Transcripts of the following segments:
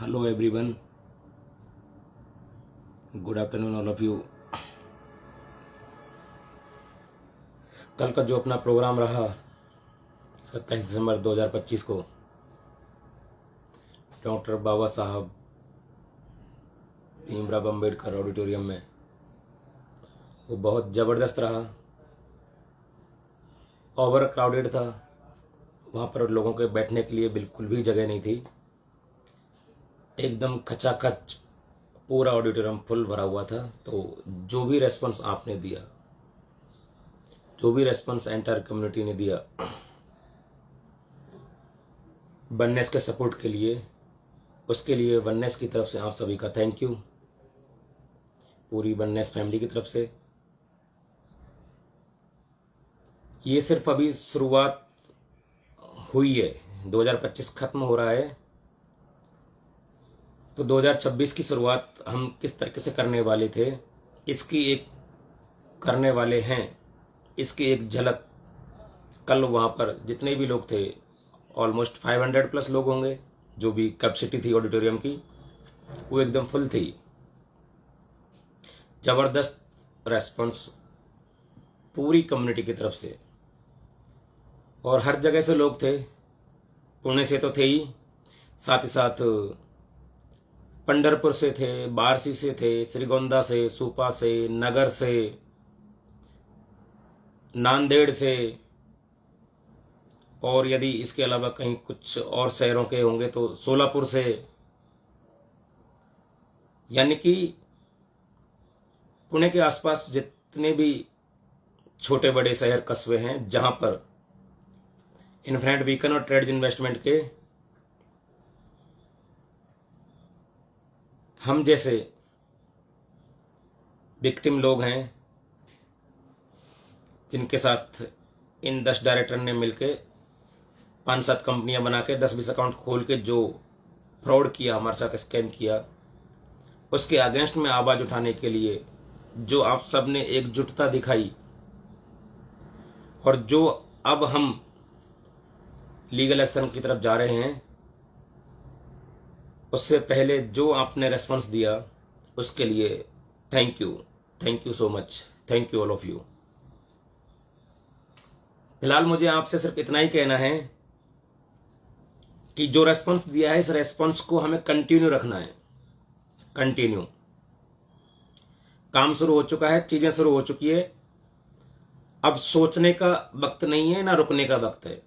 Hello everyone, good afternoon all of you. कल का जो अपना प्रोग्राम रहा 27 दिसंबर 2025 को डॉक्टर बाबा साहब भीमराव अम्बेडकर ऑडिटोरियम में, वो बहुत ज़बरदस्त रहा। ओवर क्राउडेड था, वहाँ पर लोगों के बैठने के लिए बिल्कुल भी जगह नहीं थी। एकदम खचाखच पूरा ऑडिटोरियम फुल भरा हुआ था। तो जो भी रेस्पॉन्स आपने दिया, जो भी रेस्पॉन्स एंटायर कम्युनिटी ने दिया वननेस के सपोर्ट के लिए, उसके लिए वननेस की तरफ से आप सभी का थैंक यू, पूरी वननेस फैमिली की तरफ से। ये सिर्फ अभी शुरुआत हुई है, 2025 खत्म हो रहा है, तो 2026 की शुरुआत हम किस तरीके से करने वाले थे, इसकी एक करने वाले हैं, इसकी एक झलक कल वहाँ पर जितने भी लोग थे, ऑलमोस्ट 500 प्लस लोग होंगे, जो भी कैपेसिटी थी ऑडिटोरियम की वो एकदम फुल थी। जबरदस्त रेस्पॉन्स पूरी कम्युनिटी की तरफ से, और हर जगह से लोग थे। पुणे से तो थे ही, साथ ही साथ पंढरपुर से थे, बारसी से थे, श्रीगोंदा से, सुपा से, नगर से, नांदेड़ से, और यदि इसके अलावा कहीं कुछ और शहरों के होंगे तो सोलापुर से। यानी कि पुणे के आसपास जितने भी छोटे बड़े शहर कस्बे हैं जहां पर इन्फिनिट बीकन और ट्रेड्स इन्वेस्टमेंट के हम जैसे विक्टिम लोग हैं, जिनके साथ इन 10 डायरेक्टर ने मिलकर 5-7 कंपनियां बना के 10-20 अकाउंट खोल के जो फ्रॉड किया, हमारे साथ स्कैम किया, उसके अगेंस्ट में आवाज उठाने के लिए जो आप सब ने एकजुटता दिखाई, और जो अब हम लीगल एक्शन की तरफ जा रहे हैं, उससे पहले जो आपने रेस्पॉन्स दिया उसके लिए thank you so much, thank you all of you. फिलहाल मुझे आपसे सिर्फ इतना ही कहना है कि जो रेस्पॉन्स दिया है, इस रेस्पॉन्स को हमें कंटिन्यू रखना है। कंटिन्यू काम शुरू हो चुका है, चीजें शुरू हो चुकी है, अब सोचने का वक्त नहीं है, ना रुकने का वक्त है।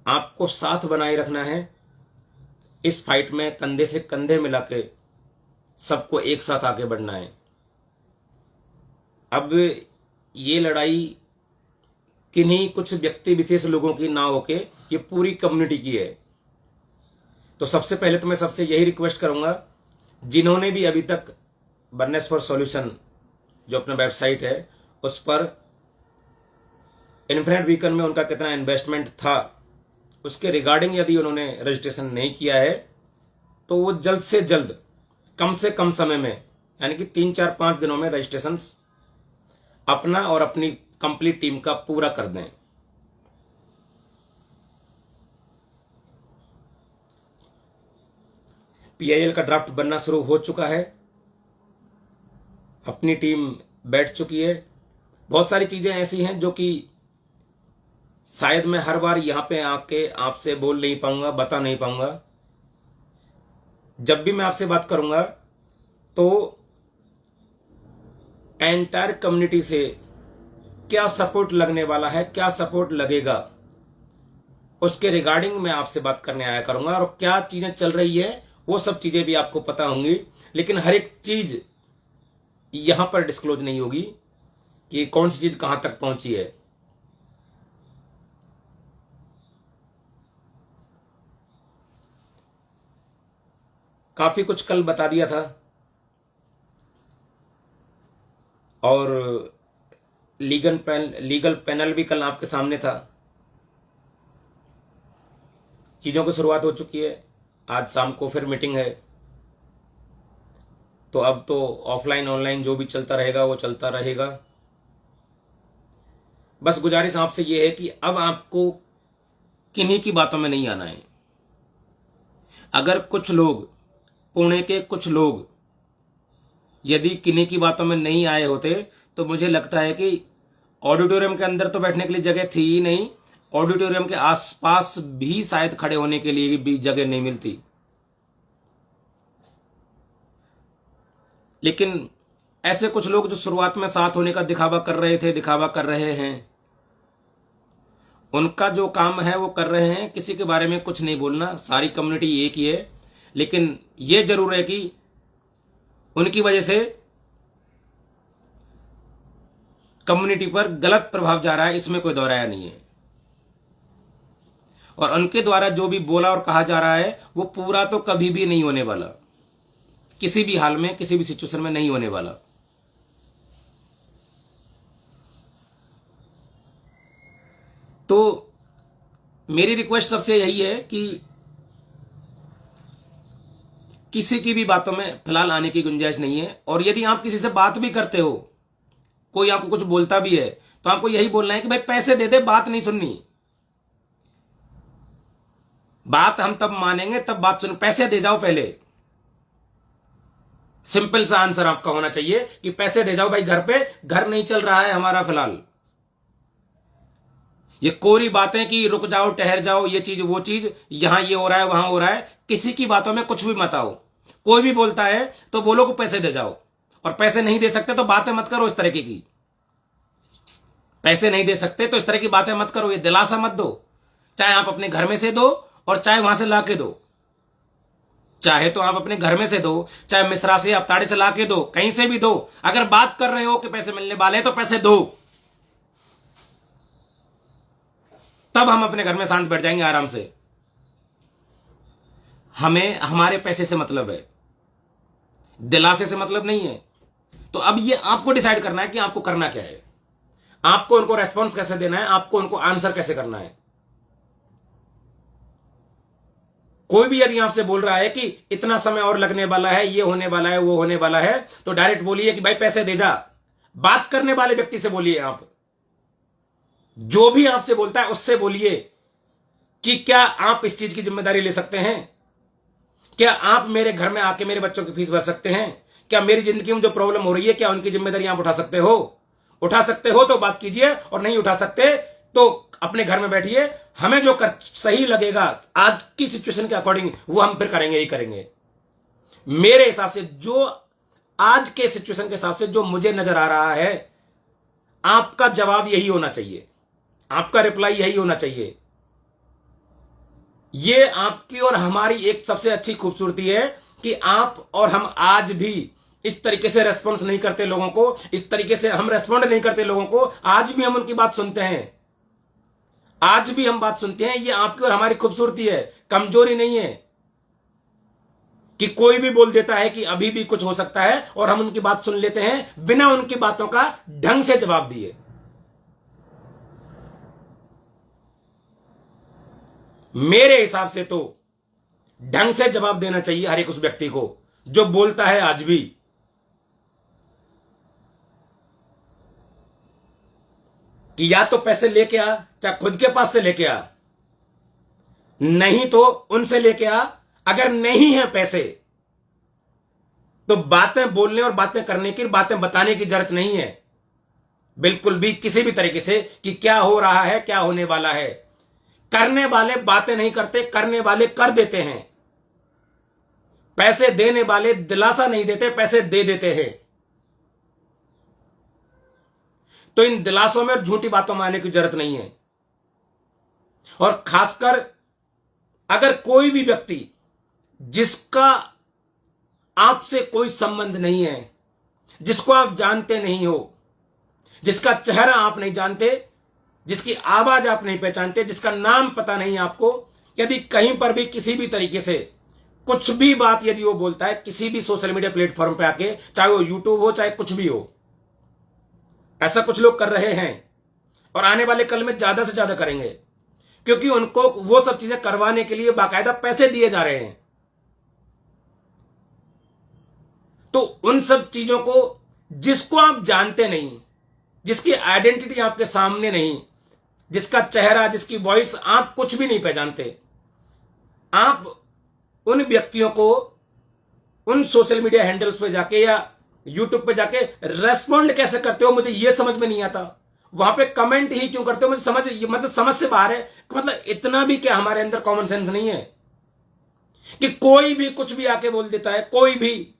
आपको साथ बनाए रखना है, इस फाइट में कंधे से कंधे मिला के सबको एक साथ आगे बढ़ना है। अब ये लड़ाई किन्हीं कुछ व्यक्ति विशेष लोगों की ना होके ये पूरी कम्युनिटी की है। तो सबसे पहले तो मैं सबसे यही रिक्वेस्ट करूंगा, जिन्होंने भी अभी तक वननेस फॉर सॉल्यूशन जो अपना वेबसाइट है उस पर इन्फिनिट बीकन में उनका कितना इन्वेस्टमेंट था, उसके रिगार्डिंग यदि उन्होंने रजिस्ट्रेशन नहीं किया है तो वो जल्द से जल्द, कम से कम समय में, यानी कि 3-4-5 दिनों में रजिस्ट्रेशन अपना और अपनी कंप्लीट टीम का पूरा कर दें। पीआईएल का ड्राफ्ट बनना शुरू हो चुका है, अपनी टीम बैठ चुकी है। बहुत सारी चीजें ऐसी हैं जो कि शायद मैं हर बार यहां पे आके आपसे बोल नहीं पाऊंगा, बता नहीं पाऊंगा। जब भी मैं आपसे बात करूंगा तो एंटायर कम्युनिटी से क्या सपोर्ट लगने वाला है, क्या सपोर्ट लगेगा, उसके रिगार्डिंग मैं आपसे बात करने आया करूंगा। और क्या चीजें चल रही है वो सब चीजें भी आपको पता होंगी, लेकिन हर एक चीज यहां पर डिस्क्लोज नहीं होगी कि कौन सी चीज कहां तक पहुंची है। काफी कुछ कल बता दिया था, और लीगल पैनल भी कल आपके सामने था। चीजों की शुरुआत हो चुकी है, आज शाम को फिर मीटिंग है। तो अब तो ऑफलाइन ऑनलाइन जो भी चलता रहेगा वो चलता रहेगा। बस गुजारिश आपसे ये है कि अब आपको किन्हीं की बातों में नहीं आना है। अगर कुछ लोग, पुणे के कुछ लोग यदि किन्हीं की बातों में नहीं आए होते तो मुझे लगता है कि ऑडिटोरियम के अंदर तो बैठने के लिए जगह थी ही नहीं, ऑडिटोरियम के आसपास भी शायद खड़े होने के लिए भी जगह नहीं मिलती। लेकिन ऐसे कुछ लोग जो शुरुआत में साथ होने का दिखावा कर रहे थे, दिखावा कर रहे हैं, उनका जो काम है वो कर रहे हैं, किसी के बारे में कुछ नहीं बोलना, सारी कम्युनिटी एक ही है। लेकिन ये जरूर है कि उनकी वजह से कम्युनिटी पर गलत प्रभाव जा रहा है, इसमें कोई दोहराया नहीं है। और उनके द्वारा जो भी बोला और कहा जा रहा है वो पूरा तो कभी भी नहीं होने वाला, किसी भी हाल में, किसी भी सिचुएशन में नहीं होने वाला। तो मेरी रिक्वेस्ट सबसे यही है कि किसी की भी बातों में फिलहाल आने की गुंजाइश नहीं है। और यदि आप किसी से बात भी करते हो, कोई आपको कुछ बोलता भी है, तो आपको यही बोलना है कि भाई पैसे दे दे, बात नहीं सुननी। बात हम तब मानेंगे तब बात सुन, पैसे दे जाओ पहले। सिंपल सा आंसर आपका होना चाहिए कि पैसे दे जाओ भाई, घर पे घर नहीं चल रहा है हमारा फिलहाल। ये कोरी बातें कि रुक जाओ, ठहर जाओ, ये चीज वो चीज, यहां ये हो रहा है, वहां हो रहा है, किसी की बातों में कुछ भी मत आओ। कोई भी बोलता है तो बोलो को पैसे दे जाओ, और पैसे नहीं दे सकते तो बातें मत करो इस तरह की। पैसे नहीं दे सकते तो इस तरह की बातें मत करो, ये दिलासा मत दो। चाहे आप अपने घर में से दो और चाहे वहां से लाके दो। चाहे तो आप अपने घर में से दो, चाहे मिश्रा से, अवताड़े से लाके दो, कहीं से भी दो। अगर बात कर रहे हो कि पैसे मिलने वाले हैं तो पैसे दो, तब हम अपने घर में शांत बैठ जाएंगे आराम से। हमें हमारे पैसे से मतलब है, दिलासे से मतलब नहीं है। तो अब ये आपको डिसाइड करना है कि आपको करना क्या है, आपको उनको रेस्पॉन्स कैसे देना है, आपको उनको आंसर कैसे करना है। कोई भी यदि आपसे बोल रहा है कि इतना समय और लगने वाला है, ये होने वाला है, वो होने वाला है, तो डायरेक्ट बोलिए कि भाई पैसे दे जा। बात करने वाले व्यक्ति से बोलिए, आप जो भी आपसे बोलता है उससे बोलिए कि क्या आप इस चीज की जिम्मेदारी ले सकते हैं, क्या आप मेरे घर में आके मेरे बच्चों की फीस भर सकते हैं, क्या मेरी जिंदगी में जो प्रॉब्लम हो रही है क्या उनकी जिम्मेदारी आप उठा सकते हो। उठा सकते हो तो बात कीजिए, और नहीं उठा सकते तो अपने घर में बैठिए। हमें जो सही लगेगा आज की सिचुएशन के अकॉर्डिंग वो हम फिर करेंगे ही करेंगे। मेरे हिसाब से जो आज के सिचुएशन के हिसाब से जो मुझे नजर आ रहा है, आपका जवाब यही होना चाहिए, आपका रिप्लाई यही होना चाहिए। ये आपकी और हमारी एक सबसे अच्छी खूबसूरती है कि आप और हम आज भी इस तरीके से रेस्पॉन्स नहीं करते लोगों को, इस तरीके से हम रेस्पॉन्ड नहीं करते लोगों को। आज भी हम उनकी बात सुनते हैं, आज भी हम बात सुनते हैं। ये आपकी और हमारी खूबसूरती है, कमजोरी नहीं है कि कोई भी बोल देता है कि अभी भी कुछ हो सकता है और हम उनकी बात सुन लेते हैं बिना उनकी बातों का ढंग से जवाब दिए। मेरे हिसाब से तो ढंग से जवाब देना चाहिए हर एक उस व्यक्ति को जो बोलता है आज भी कि या तो पैसे लेके आ, चाहे खुद के पास से लेके आ, नहीं तो उनसे लेके आ। अगर नहीं है पैसे तो बातें बोलने और बातें करने की, बातें बताने की जरूरत नहीं है बिल्कुल भी, किसी भी तरीके से कि क्या हो रहा है, क्या होने वाला है। करने वाले बातें नहीं करते, करने वाले कर देते हैं। पैसे देने वाले दिलासा नहीं देते, पैसे दे देते हैं। तो इन दिलासों में और झूठी बातों में आने की जरूरत नहीं है। और खासकर अगर कोई भी व्यक्ति जिसका आपसे कोई संबंध नहीं है, जिसको आप जानते नहीं हो, जिसका चेहरा आप नहीं जानते, जिसकी आवाज आप नहीं पहचानते, जिसका नाम पता नहीं आपको, यदि कहीं पर भी किसी भी तरीके से कुछ भी बात यदि वो बोलता है किसी भी सोशल मीडिया प्लेटफॉर्म पे आके, चाहे वो यूट्यूब हो चाहे कुछ भी हो, ऐसा कुछ लोग कर रहे हैं और आने वाले कल में ज्यादा से ज्यादा करेंगे, क्योंकि उनको वो सब चीजें करवाने के लिए बाकायदा पैसे दिए जा रहे हैं। तो उन सब चीजों को जिसको आप जानते नहीं, जिसकी आइडेंटिटी आपके सामने नहीं, जिसका चेहरा, जिसकी वॉइस आप कुछ भी नहीं पहचानते, आप उन व्यक्तियों को उन सोशल मीडिया हैंडल्स पे जाके या यूट्यूब पे जाके रेस्पॉन्ड कैसे करते हो, मुझे ये समझ में नहीं आता। वहां पे कमेंट ही क्यों करते हो, मुझे समझ से बाहर है। मतलब इतना भी क्या हमारे अंदर कॉमन सेंस नहीं है कि कोई भी कुछ भी आके बोल देता है, कोई भी।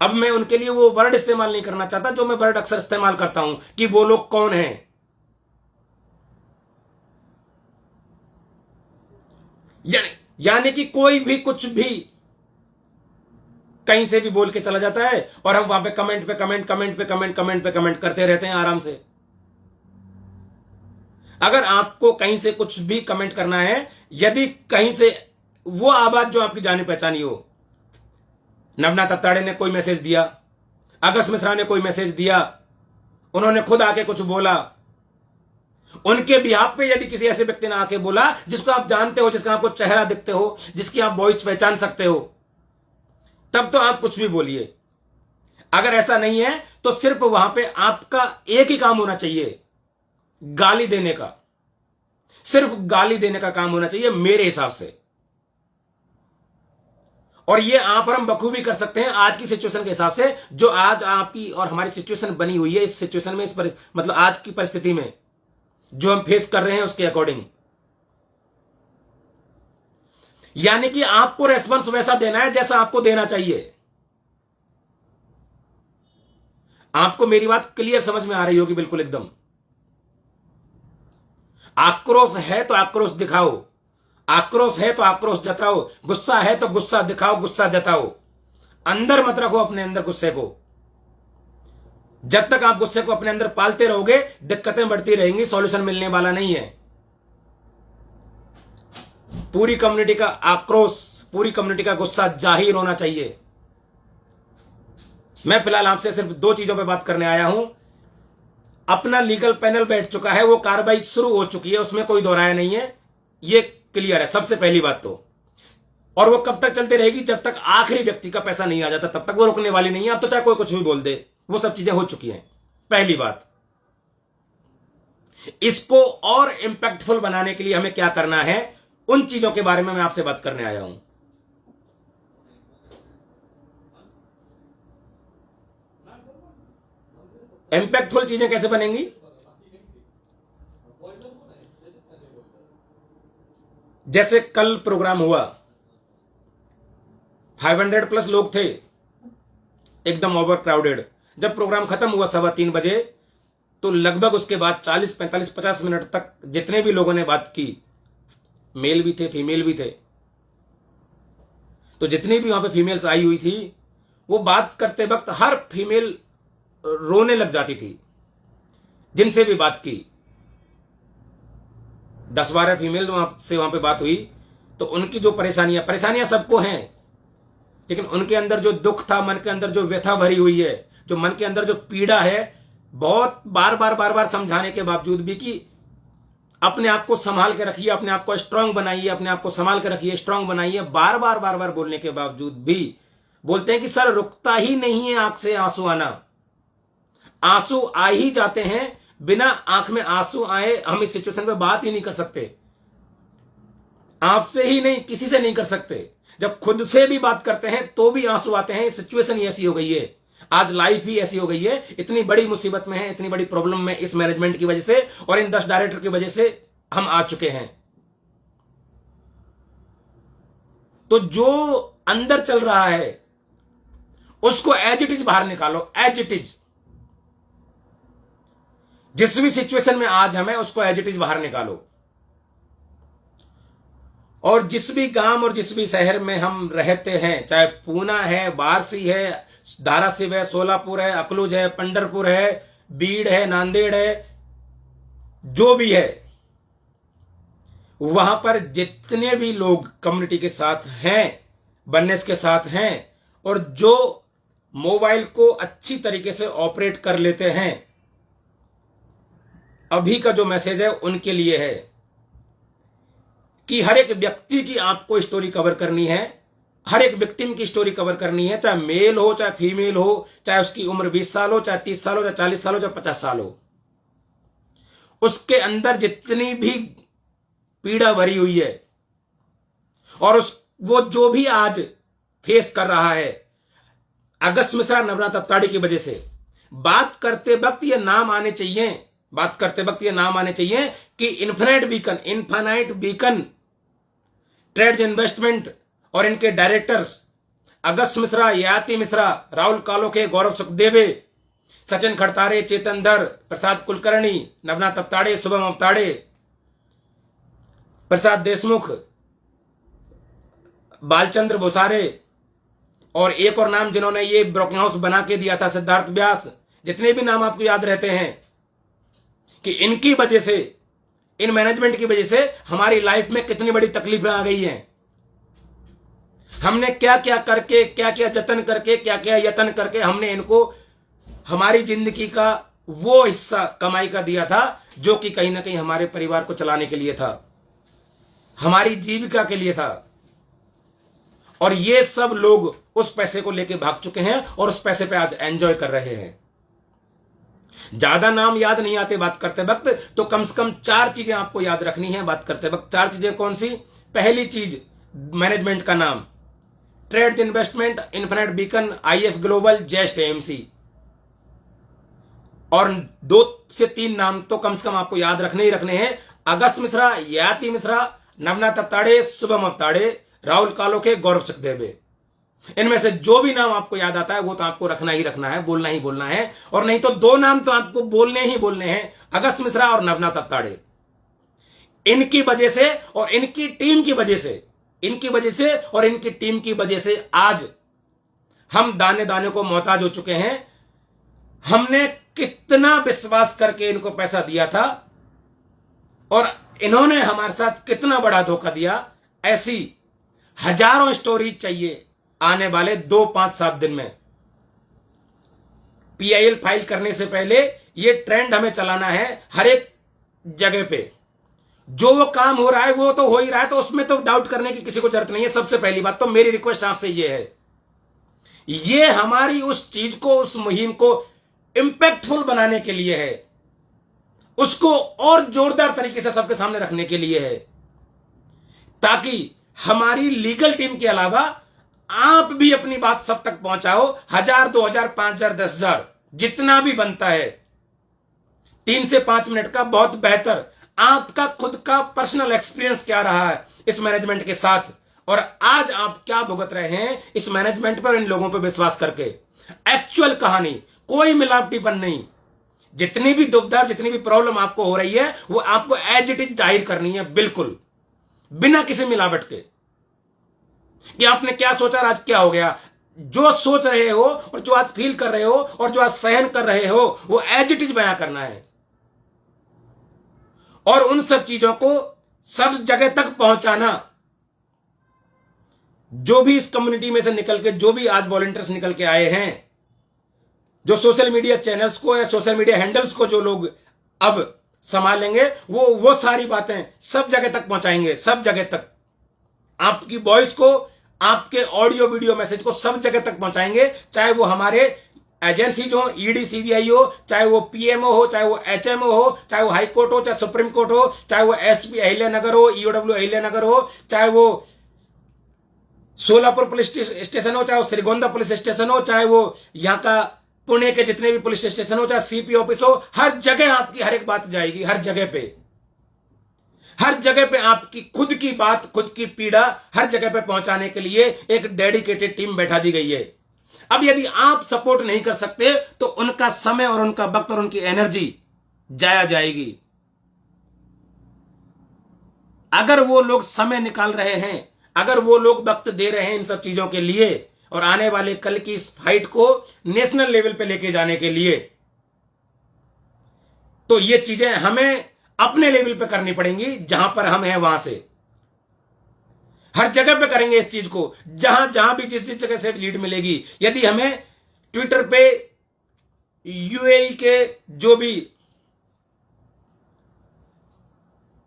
अब मैं उनके लिए वो वर्ड इस्तेमाल नहीं करना चाहता जो मैं वर्ड अक्सर इस्तेमाल करता हूं कि वो लोग कौन हैं। यानी कि कोई भी कुछ भी कहीं से भी बोल के चला जाता है और हम वहां पे कमेंट पे कमेंट, कमेंट पे कमेंट, कमेंट पे कमेंट करते रहते हैं आराम से। अगर आपको कहीं से कुछ भी कमेंट करना है, यदि कहीं से वो आवाज जो आपकी जानी पहचानी हो, नवनाथ अत्ताड़े ने कोई मैसेज दिया, अगस्त मिश्रा ने कोई मैसेज दिया, उन्होंने खुद आके कुछ बोला, उनके बिहाफ पे यदि किसी ऐसे व्यक्ति ने आके बोला जिसको आप जानते हो, जिसका आपको चेहरा दिखते हो, जिसकी आप वॉइस पहचान सकते हो, तब तो आप कुछ भी बोलिए। अगर ऐसा नहीं है तो सिर्फ वहां पे आपका एक ही काम होना चाहिए, गाली देने का। सिर्फ गाली देने का काम होना चाहिए मेरे हिसाब से। और ये आप और हम बखूबी कर सकते हैं आज की सिचुएशन के हिसाब से, जो आज आपकी और हमारी सिचुएशन बनी हुई है। इस सिचुएशन में, मतलब आज की परिस्थिति में जो हम फेस कर रहे हैं उसके अकॉर्डिंग। यानी कि आपको रेस्पॉन्स वैसा देना है जैसा आपको देना चाहिए। आपको मेरी बात क्लियर समझ में आ रही होगी बिल्कुल एकदम। आक्रोश है तो आक्रोश दिखाओ, आक्रोश है तो आक्रोश जताओ, गुस्सा है तो गुस्सा दिखाओ, गुस्सा जताओ। अंदर मत रखो अपने अंदर गुस्से को। जब तक आप गुस्से को अपने अंदर पालते रहोगे दिक्कतें बढ़ती रहेंगी, सॉल्यूशन मिलने वाला नहीं है। पूरी कम्युनिटी का आक्रोश, पूरी कम्युनिटी का गुस्सा जाहिर होना चाहिए। मैं फिलहाल आपसे सिर्फ दो चीजों पे बात करने आया हूं। अपना लीगल पैनल बैठ चुका है, वो कार्रवाई शुरू हो चुकी है, उसमें कोई दोहराया नहीं है, ये क्लियर है सबसे पहली बात तो। और वो कब तक चलती रहेगी, जब तक आखिरी व्यक्ति का पैसा नहीं आ जाता तब तक वो रुकने वाली नहीं है। अब तो चाहे कोई कुछ भी बोल दे, वो सब चीजें हो चुकी हैं। पहली बात, इसको और इंपैक्टफुल बनाने के लिए हमें क्या करना है, उन चीजों के बारे में मैं आपसे बात करने आया हूं। इंपैक्टफुल चीजें कैसे बनेंगी? जैसे कल प्रोग्राम हुआ, 500+ लोग थे, एकदम ओवर क्राउडेड। जब प्रोग्राम खत्म हुआ 3:15 बजे, तो लगभग उसके बाद 40, 45, 50 मिनट तक जितने भी लोगों ने बात की, मेल भी थे फीमेल भी थे, तो जितनी भी वहां पे फीमेल्स आई हुई थी, वो बात करते वक्त हर फीमेल रोने लग जाती थी। जिनसे भी बात की, 10-12 फीमेल से वहां पे बात हुई, तो उनकी जो परेशानियां सबको हैं, लेकिन उनके अंदर जो दुख था, मन के अंदर जो व्यथा भरी हुई है, जो मन के अंदर जो पीड़ा है, बहुत बार बार समझाने के बावजूद भी कि अपने आप को संभाल के रखिए, अपने आप को स्ट्रांग बनाइए, अपने आप को संभाल के रखिए, स्ट्रांग बनाइए, बार बार बोलने के बावजूद भी बोलते हैं कि सर रुकता ही नहीं है आंख से आंसू आना। आंसू आ ही जाते हैं, बिना आंख में आंसू आए हम इस सिचुएशन पे बात ही नहीं कर सकते। आपसे ही नहीं, किसी से नहीं कर सकते। जब खुद से भी बात करते हैं तो भी आंसू आते हैं। सिचुएशन ही ऐसी हो गई है, आज लाइफ ही ऐसी हो गई है। इतनी बड़ी मुसीबत में है, इतनी बड़ी प्रॉब्लम में इस मैनेजमेंट की वजह से और इन 10 डायरेक्टर की वजह से हम आ चुके हैं। तो जो अंदर चल रहा है उसको एज इट इज बाहर निकालो, एज इट इज। जिस भी सिचुएशन में आज हमें, उसको एज इट इज बाहर निकालो। और जिस भी गांव और जिस भी शहर में हम रहते हैं, चाहे पूना है, वाराणसी है, धाराशिव है, सोलापुर है, अकलूज है, पंढरपुर है, बीड़ है, नांदेड़ है, जो भी है, वहां पर जितने भी लोग कम्युनिटी के साथ हैं, वननेस के साथ हैं, और जो मोबाइल को अच्छी तरीके से ऑपरेट कर लेते हैं, अभी का जो मैसेज है उनके लिए है कि हर एक व्यक्ति की आपको स्टोरी कवर करनी है, हर एक विक्टिम की स्टोरी कवर करनी है, चाहे मेल हो, चाहे फीमेल हो, चाहे उसकी उम्र 20 साल हो, चाहे 30 साल हो, चाहे 40 साल हो, चाहे 50 साल हो। उसके अंदर जितनी भी पीड़ा भरी हुई है और उस वो जो भी आज फेस कर रहा है अगस्त मिश्रा, नवनाथ अत्ताड़ी की वजह से, बात करते वक्त ये नाम आने चाहिए कि इन्फानाइट बीकन ट्रेड इन्वेस्टमेंट और इनके डायरेक्टर्स अगस्त मिश्रा, ययाति मिश्रा, राहुल कालोखे, गौरव सुखदेवे, सचिन खड़तारे, चेतन धर, प्रसाद कुलकर्णी, नवनाथ अत्ताड़े, शुभम अवताड़े, प्रसाद देशमुख, बालचंद्र भुसारे और एक और नाम जिन्होंने ये ब्रोकिंग हाउस बना के दिया था, सिद्धार्थ व्यास, जितने भी नाम आपको याद रहते हैं कि इनकी वजह से, इन मैनेजमेंट की वजह से हमारी लाइफ में कितनी बड़ी तकलीफें आ गई हैं। हमने क्या क्या करके, क्या क्या जतन करके, क्या क्या यतन करके हमने इनको हमारी जिंदगी का वो हिस्सा कमाई का दिया था जो कि कहीं ना कहीं हमारे परिवार को चलाने के लिए था, हमारी जीविका के लिए था। और ये सब लोग उस पैसे को लेके भाग चुके हैं और उस पैसे पे आज एंजॉय कर रहे हैं। ज्यादा नाम याद नहीं आते बात करते वक्त, तो कम से कम 4 चीजें आपको याद रखनी है बात करते वक्त। 4 चीजें कौन सी? पहली चीज, मैनेजमेंट का नाम, trade investment, infinite beacon, IF global, जेस्ट AMC। और 2 से 3 नाम तो कम से कम आपको याद रखने ही रखने हैं। अगस्त मिश्रा, ययाति मिश्रा, नवनाथ अत्ताड़े, शुभम अवताड़े, राहुल कालोखे, गौरव सुखदेवे। इनमें से जो भी नाम आपको याद आता है वो तो आपको रखना ही रखना है, बोलना ही बोलना है। और नहीं तो 2 नाम तो आपको बोलने ही बोलने हैं, अगस्त मिश्रा और नवनाथ अत्ताड़े। इनकी वजह से और इनकी टीम की वजह से, इनकी वजह से और इनकी टीम की वजह से आज हम दाने दाने को मोहताज हो चुके हैं। हमने कितना विश्वास करके इनको पैसा दिया था और इन्होंने हमारे साथ कितना बड़ा धोखा दिया। ऐसी हजारों स्टोरी चाहिए आने वाले 2, 5, 7 दिन में। PIL फाइल करने से पहले ये ट्रेंड हमें चलाना है हर एक जगह पे। जो वो काम हो रहा है वो तो हो ही रहा है, तो उसमें तो डाउट करने की किसी को जरूरत नहीं है। सबसे पहली बात तो मेरी रिक्वेस्ट आपसे ये है, ये हमारी उस चीज को, उस मुहिम को इंपैक्टफुल बनाने के लिए है, उसको और जोरदार तरीके से सबके सामने रखने के लिए है, ताकि हमारी लीगल टीम के अलावा आप भी अपनी बात सब तक पहुंचाओ। 1000, 2000, 5000, 10000 जितना भी बनता है, 3 से 5 मिनट का बहुत बेहतर आपका खुद का पर्सनल एक्सपीरियंस क्या रहा है इस मैनेजमेंट के साथ, और आज आप क्या भुगत रहे हैं इस मैनेजमेंट पर, इन लोगों पर विश्वास करके। एक्चुअल कहानी, कोई मिलावटीपन नहीं। जितनी भी दुविधा, जितनी भी प्रॉब्लम आपको हो रही है वो आपको एज इट इज जाहिर करनी है, बिल्कुल बिना किसी मिलावट के कि आपने क्या सोचा और आज क्या हो गया। जो सोच रहे हो और जो आज फील कर रहे हो और जो आज सहन कर रहे हो वो एज इट इज बयां करना है, और उन सब चीजों को सब जगह तक पहुंचाना। जो भी इस कम्युनिटी में से निकल के, जो भी आज वॉलंटियर्स निकल के आए हैं, जो सोशल मीडिया चैनल्स को या सोशल मीडिया हैंडल्स को जो लोग अब संभालेंगे, वो सारी बातें सब जगह तक पहुंचाएंगे, सब जगह तक आपकी वॉइस को, आपके ऑडियो वीडियो मैसेज को सब जगह तक पहुंचाएंगे। चाहे वो हमारे एजेंसी जो ED CBI हो, चाहे वो PMO हो, चाहे वो HMO हो, चाहे वो हाई कोर्ट हो, चाहे सुप्रीम कोर्ट हो, चाहे वो SP अहिल्यानगर हो, EOW अहिल्यानगर हो, चाहे वो सोलापुर पुलिस स्टेशन हो, चाहे वो श्रीगोंदा पुलिस स्टेशन हो, चाहे वो यहाँ का पुणे के जितने भी पुलिस स्टेशन हो, चाहे CP ऑफिस हो, हर जगह आपकी हर एक बात जाएगी। हर जगह पे, हर जगह पे आपकी खुद की बात, खुद की पीड़ा हर जगह पे पहुंचाने के लिए एक डेडिकेटेड टीम बैठा दी गई है। अब यदि आप सपोर्ट नहीं कर सकते तो उनका समय और उनका वक्त और उनकी एनर्जी जाया जाएगी। अगर वो लोग समय निकाल रहे हैं, अगर वो लोग वक्त दे रहे हैं इन सब चीजों के लिए और आने वाले कल की इस फाइट को नेशनल लेवल पे लेके जाने के लिए, तो ये चीजें हमें अपने लेवल पे करनी पड़ेंगी। जहां पर हम हैं वहां से हर जगह पे करेंगे इस चीज को, जहां जहां भी जिस जिस जगह से लीड मिलेगी। यदि हमें ट्विटर पे UAE के जो भी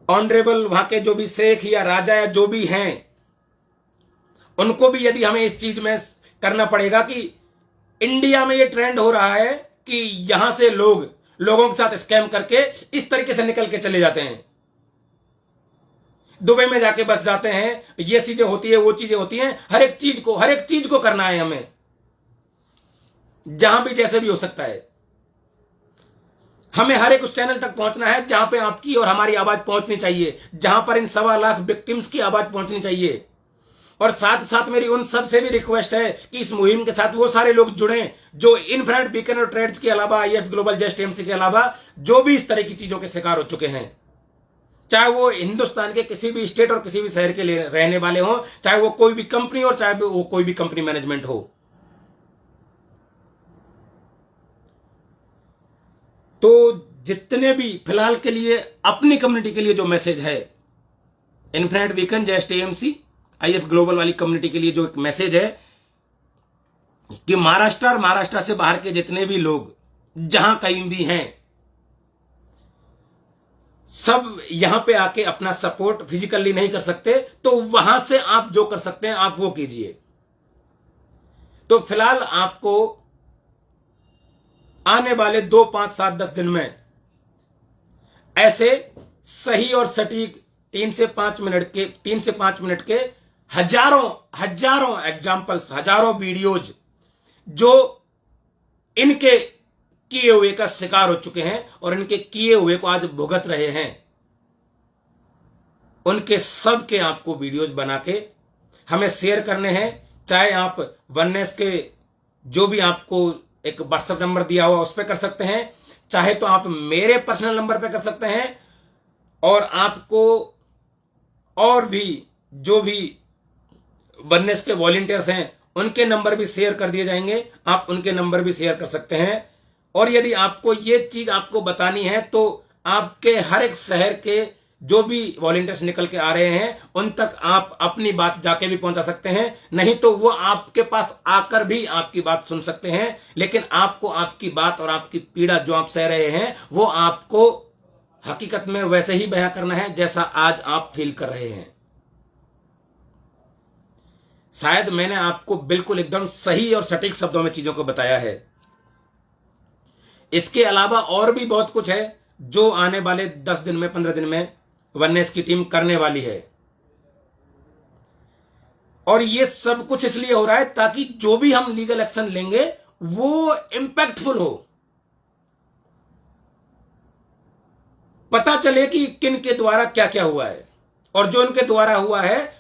ऑनरेबल, वहां के जो भी शेख या राजा या जो भी हैं, उनको भी यदि हमें इस चीज में करना पड़ेगा कि इंडिया में ये ट्रेंड हो रहा है कि यहां से लोगों के साथ स्कैम करके इस तरीके से निकल के चले जाते हैं। दुबई में जाके बस जाते हैं, ये चीजें होती है, वो चीजें होती हैं, हर एक चीज को करना है हमें, जहां भी जैसे भी हो सकता है। हमें हर एक उस चैनल तक पहुंचना है जहां पे आपकी और हमारी आवाज पहुंचनी चाहिए, जहां पर इन 1.25 लाख विक्टिम्स की आवाज पहुंचनी चाहिए। और साथ साथ मेरी उन सब से भी रिक्वेस्ट है कि इस मुहिम के साथ वो सारे लोग जुड़ें जो इनफिनिट बीकन और ट्रेड्स के अलावा, आईएफ ग्लोबल, जस्ट एमसी के अलावा जो भी इस तरह की चीजों के शिकार हो चुके हैं, चाहे वो हिंदुस्तान के किसी भी स्टेट और किसी भी शहर के लिए रहने वाले हों, चाहे वो कोई भी कंपनी और चाहे वो कोई भी कंपनी मैनेजमेंट हो। तो जितने भी फिलहाल के लिए अपनी कम्युनिटी के लिए जो मैसेज है, infinite beacon, just AMC, if global वाली कम्युनिटी के लिए जो एक मैसेज है कि महाराष्ट्र और महाराष्ट्र से बाहर के जितने भी लोग जहां कहीं भी हैं, सब यहां पे आके अपना सपोर्ट फिजिकली नहीं कर सकते, तो वहां से आप जो कर सकते हैं आप वो कीजिए। तो फिलहाल आपको आने वाले 2, 5, 7, 10 दिन में ऐसे सही और सटीक 3 से 5 मिनट के हजारों एग्जाम्पल्स, हजारों वीडियोज जो इनके किए हुए का शिकार हो चुके हैं और इनके किए हुए को आज भुगत रहे हैं, उनके सब के आपको वीडियोज बना के हमें शेयर करने हैं। चाहे आप वननेस के जो भी आपको एक व्हाट्सएप नंबर दिया हुआ उस पर कर सकते हैं, चाहे तो आप मेरे पर्सनल नंबर पे कर सकते हैं, और आपको और भी जो भी वननेस के वॉलंटियर्स हैं उनके नंबर भी शेयर कर दिए जाएंगे, आप उनके नंबर भी शेयर कर सकते हैं। और यदि आपको ये चीज आपको बतानी है तो आपके हर एक शहर के जो भी वॉलंटियर्स निकल के आ रहे हैं उन तक आप अपनी बात जाके भी पहुंचा सकते हैं, नहीं तो वो आपके पास आकर भी आपकी बात सुन सकते हैं। लेकिन आपको आपकी बात और आपकी पीड़ा जो आप सह रहे हैं वो आपको हकीकत में वैसे ही बयां करना है जैसा आज आप फील कर रहे हैं। शायद मैंने आपको बिल्कुल एकदम सही और सटीक शब्दों में चीजों को बताया है। इसके अलावा और भी बहुत कुछ है जो आने वाले 10 दिन में, 15 दिन में वननेस की टीम करने वाली है। और ये सब कुछ इसलिए हो रहा है ताकि जो भी हम लीगल एक्शन लेंगे वो इंपैक्टफुल हो, पता चले कि किन के द्वारा क्या क्या हुआ है, और जो उनके द्वारा हुआ है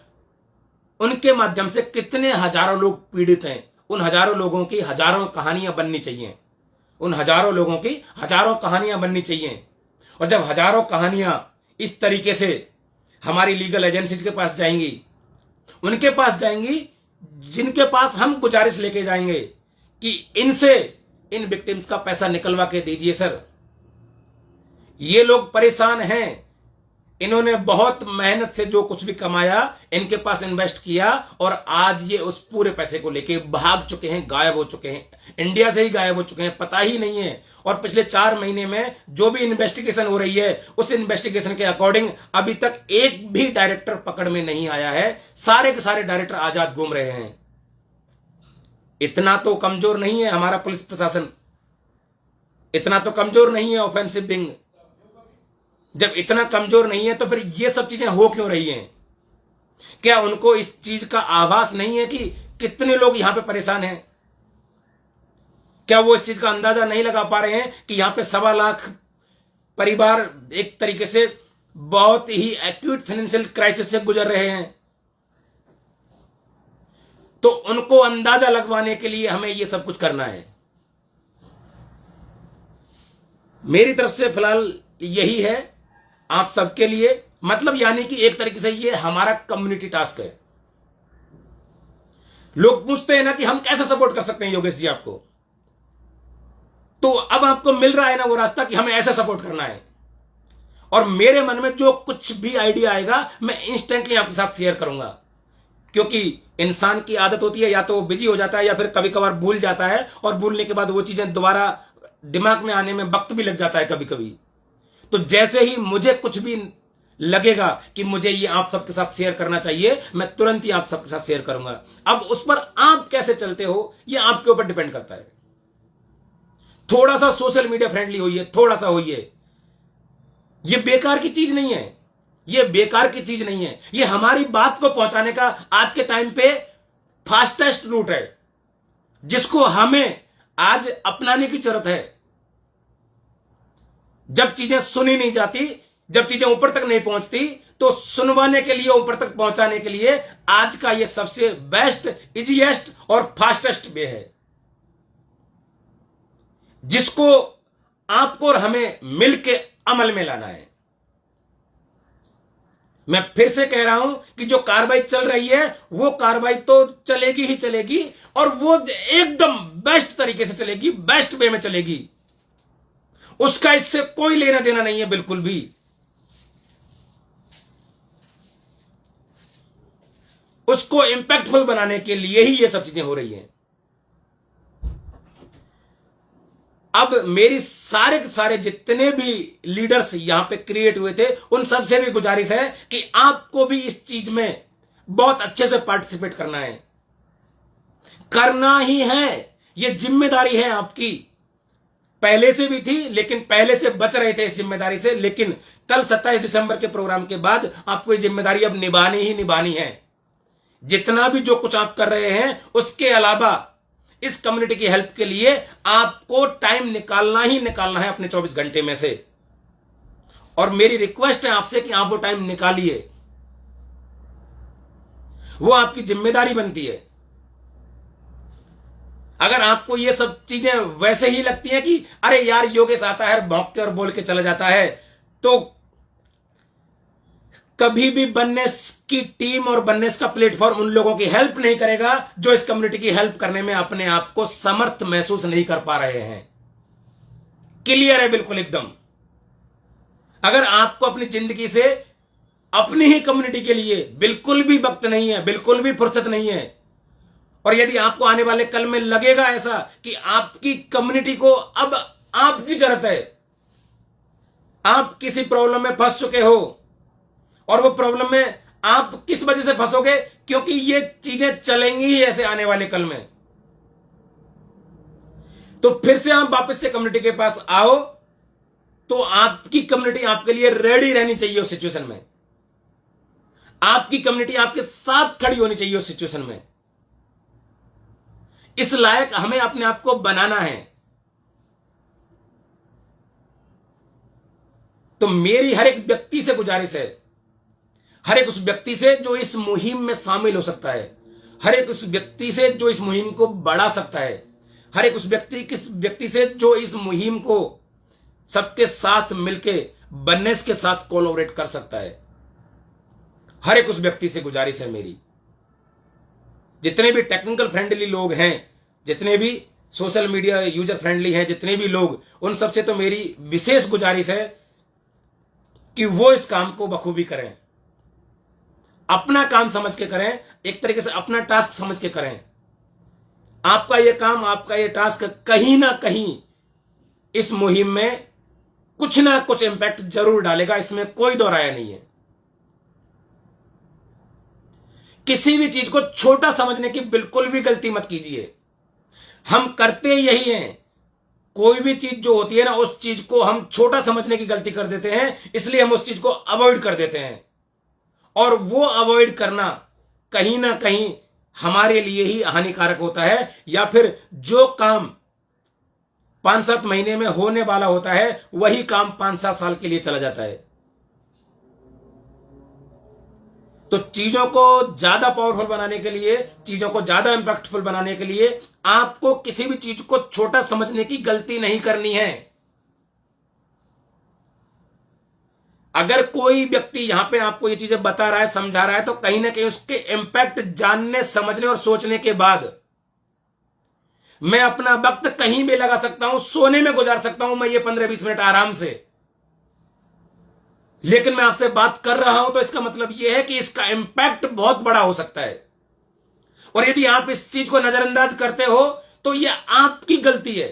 उनके माध्यम से कितने हजारों लोग पीड़ित हैं। उन हजारों लोगों की हजारों कहानियां बननी चाहिए, उन हजारों लोगों की हजारों कहानियां बननी चाहिए। और जब हजारों कहानियां इस तरीके से हमारी लीगल एजेंसीज के पास जाएंगी, उनके पास जाएंगी जिनके पास हम गुजारिश लेके जाएंगे कि इनसे इन विक्टिम्स का पैसा निकलवा के दीजिए सर, ये लोग परेशान हैं, इन्होंने बहुत मेहनत से जो कुछ भी कमाया इनके पास इन्वेस्ट किया और आज ये उस पूरे पैसे को लेके भाग चुके हैं, गायब हो चुके हैं, इंडिया से ही गायब हो चुके हैं, पता ही नहीं है। और पिछले 4 महीने में जो भी इन्वेस्टिगेशन हो रही है उस इन्वेस्टिगेशन के अकॉर्डिंग अभी तक एक भी डायरेक्टर पकड़ में नहीं आया है, सारे के सारे डायरेक्टर आजाद घूम रहे हैं। इतना तो कमजोर नहीं है हमारा पुलिस प्रशासन, इतना तो कमजोर नहीं है ऑफेंसिव विंग। जब इतना कमजोर नहीं है तो फिर ये सब चीजें हो क्यों रही हैं? क्या उनको इस चीज का आभास नहीं है कि कितने लोग यहां पे परेशान हैं? क्या वो इस चीज का अंदाजा नहीं लगा पा रहे हैं कि यहां पे 1.25 लाख परिवार एक तरीके से बहुत ही एक्यूट फाइनेंशियल क्राइसिस से गुजर रहे हैं? तो उनको अंदाजा लगवाने के लिए हमें ये सब कुछ करना है। मेरी तरफ से फिलहाल यही है आप सबके लिए, मतलब यानी कि एक तरीके से ये हमारा कम्युनिटी टास्क है। लोग पूछते हैं ना कि हम कैसे सपोर्ट कर सकते हैं योगेश जी आपको, तो अब आपको मिल रहा है ना वो रास्ता कि हमें ऐसा सपोर्ट करना है। और मेरे मन में जो कुछ भी आइडिया आएगा मैं इंस्टेंटली आपके साथ शेयर करूंगा, क्योंकि इंसान की आदत होती है या तो वो बिजी हो जाता है या फिर कभी कभार भूल जाता है, और भूलने के बाद वो चीजें दोबारा दिमाग में आने में वक्त भी लग जाता है कभी कभी। तो जैसे ही मुझे कुछ भी लगेगा कि मुझे ये आप सबके साथ शेयर करना चाहिए, मैं तुरंत ही आप सबके साथ शेयर करूंगा। अब उस पर आप कैसे चलते हो ये आपके ऊपर डिपेंड करता है। थोड़ा सा सोशल मीडिया फ्रेंडली होइए, थोड़ा सा होइए, ये बेकार की चीज नहीं है, ये बेकार की चीज नहीं है, ये हमारी बात को पहुंचाने का आज के टाइम पे फास्टेस्ट रूट है, जिसको हमें आज अपनाने की जरूरत है। जब चीजें सुनी नहीं जाती, जब चीजें ऊपर तक नहीं पहुंचती, तो सुनवाने के लिए, ऊपर तक पहुंचाने के लिए आज का ये सबसे बेस्ट, इजीएस्ट और फास्टेस्ट वे है, जिसको आपको और हमें मिलके अमल में लाना है। मैं फिर से कह रहा हूं कि जो कार्रवाई चल रही है वो कार्रवाई तो चलेगी ही चलेगी, और वो एकदम बेस्ट तरीके से चलेगी, बेस्ट वे में चलेगी। उसका इससे कोई लेना देना नहीं है, बिल्कुल भी। उसको इंपैक्टफुल बनाने के लिए ही ये सब चीजें हो रही हैं। अब मेरी सारे के सारे जितने भी लीडर्स यहां पे क्रिएट हुए थे, उन सबसे भी गुजारिश है कि आपको भी इस चीज में बहुत अच्छे से पार्टिसिपेट करना है, करना ही है। ये जिम्मेदारी है आपकी, पहले से भी थी, लेकिन पहले से बच रहे थे इस जिम्मेदारी से, लेकिन कल 27 दिसंबर के प्रोग्राम के बाद आपको ये जिम्मेदारी अब निभानी ही निभानी है। जितना भी जो कुछ आप कर रहे हैं, उसके अलावा इस कम्युनिटी की हेल्प के लिए आपको टाइम निकालना ही निकालना है अपने 24 घंटे में से। और मेरी रिक्वेस्ट है आपसे कि आप वो टाइम निकालिए, वो आपकी जिम्मेदारी बनती है। अगर आपको ये सब चीजें वैसे ही लगती हैं कि अरे यार योगेश आता है, भौंक के और बोल के चला जाता है, तो कभी भी बननेस की टीम और बननेस का प्लेटफॉर्म उन लोगों की हेल्प नहीं करेगा जो इस कम्युनिटी की हेल्प करने में अपने आप को समर्थ महसूस नहीं कर पा रहे हैं। क्लियर है बिल्कुल एकदम। अगर आपको अपनी जिंदगी से अपनी ही कम्युनिटी के लिए बिल्कुल भी वक्त नहीं है, बिल्कुल भी फुर्सत नहीं है, और यदि आपको आने वाले कल में लगेगा ऐसा कि आपकी कम्युनिटी को अब आपकी जरूरत है, आप किसी प्रॉब्लम में फंस चुके हो, और वो प्रॉब्लम में आप किस वजह से फंसोगे, क्योंकि ये चीजें चलेंगी ही ऐसे आने वाले कल में, तो फिर से आप वापस से कम्युनिटी के पास आओ, तो आपकी कम्युनिटी आपके लिए रेडी रहनी चाहिए उस सिचुएशन में। आपकी कम्युनिटी आपके साथ खड़ी होनी चाहिए उस सिचुएशन में। इस लायक हमें अपने आप को बनाना है। तो मेरी हर एक व्यक्ति से गुजारिश है, हर एक उस व्यक्ति से जो इस मुहिम में शामिल हो सकता है, हर एक उस व्यक्ति से जो इस मुहिम को बढ़ा सकता है, हर एक उस व्यक्ति से जो इस मुहिम को सबके साथ मिलके बननेस के साथ कोलैबोरेट कर सकता है, हर एक उस व्यक्ति से गुजारिश है मेरी। जितने भी टेक्निकल फ्रेंडली लोग हैं, जितने भी सोशल मीडिया यूजर फ्रेंडली हैं, जितने भी लोग, उन सबसे तो मेरी विशेष गुजारिश है कि वो इस काम को बखूबी करें, अपना काम समझ के करें, एक तरीके से अपना टास्क समझ के करें। आपका ये काम, आपका ये टास्क कहीं ना कहीं इस मुहिम में कुछ ना कुछ इंपैक्ट जरूर डालेगा, इसमें कोई दो राय नहीं है। किसी भी चीज को छोटा समझने की बिल्कुल भी गलती मत कीजिए। हम करते यही हैं, कोई भी चीज जो होती है ना, उस चीज को हम छोटा समझने की गलती कर देते हैं, इसलिए हम उस चीज को अवॉइड कर देते हैं, और वो अवॉइड करना कहीं ना कहीं हमारे लिए ही हानिकारक होता है, या फिर जो काम 5-7 महीने में होने वाला होता है वही काम 5-7 साल के लिए चला जाता है। तो चीजों को ज्यादा पावरफुल बनाने के लिए, चीजों को ज्यादा इंपैक्टफुल बनाने के लिए आपको किसी भी चीज को छोटा समझने की गलती नहीं करनी है। अगर कोई व्यक्ति यहां पे आपको ये चीजें बता रहा है, समझा रहा है, तो कहीं ना कहीं उसके इंपैक्ट जानने, समझने और सोचने के बाद मैं अपना वक्त कहीं भी लगा सकता हूं, सोने में गुजार सकता हूं मैं ये 15-20 मिनट आराम से, लेकिन मैं आपसे बात कर रहा हूं तो इसका मतलब यह है कि इसका इंपैक्ट बहुत बड़ा हो सकता है। और यदि आप इस चीज को नजरअंदाज करते हो तो यह आपकी गलती है।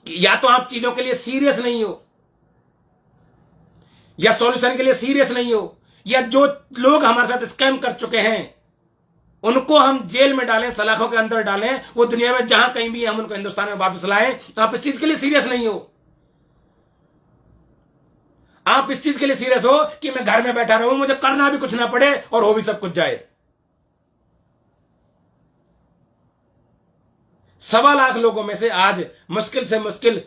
या तो आप चीजों के लिए सीरियस नहीं हो, या सॉल्यूशन के लिए सीरियस नहीं हो, या जो लोग हमारे साथ स्कैम कर चुके हैं उनको हम जेल में डालें, सलाखों के अंदर डालें, वो दुनिया में जहां कहीं भी हम उनको हिंदुस्तान में वापस लाएं। आप इस चीज के लिए सीरियस नहीं हो। आप इस चीज के लिए सीरियस हो कि मैं घर में बैठा रहूं, मुझे करना भी कुछ ना पड़े और हो भी सब कुछ जाए। 1.25 लाख लोगों में से आज मुश्किल से मुश्किल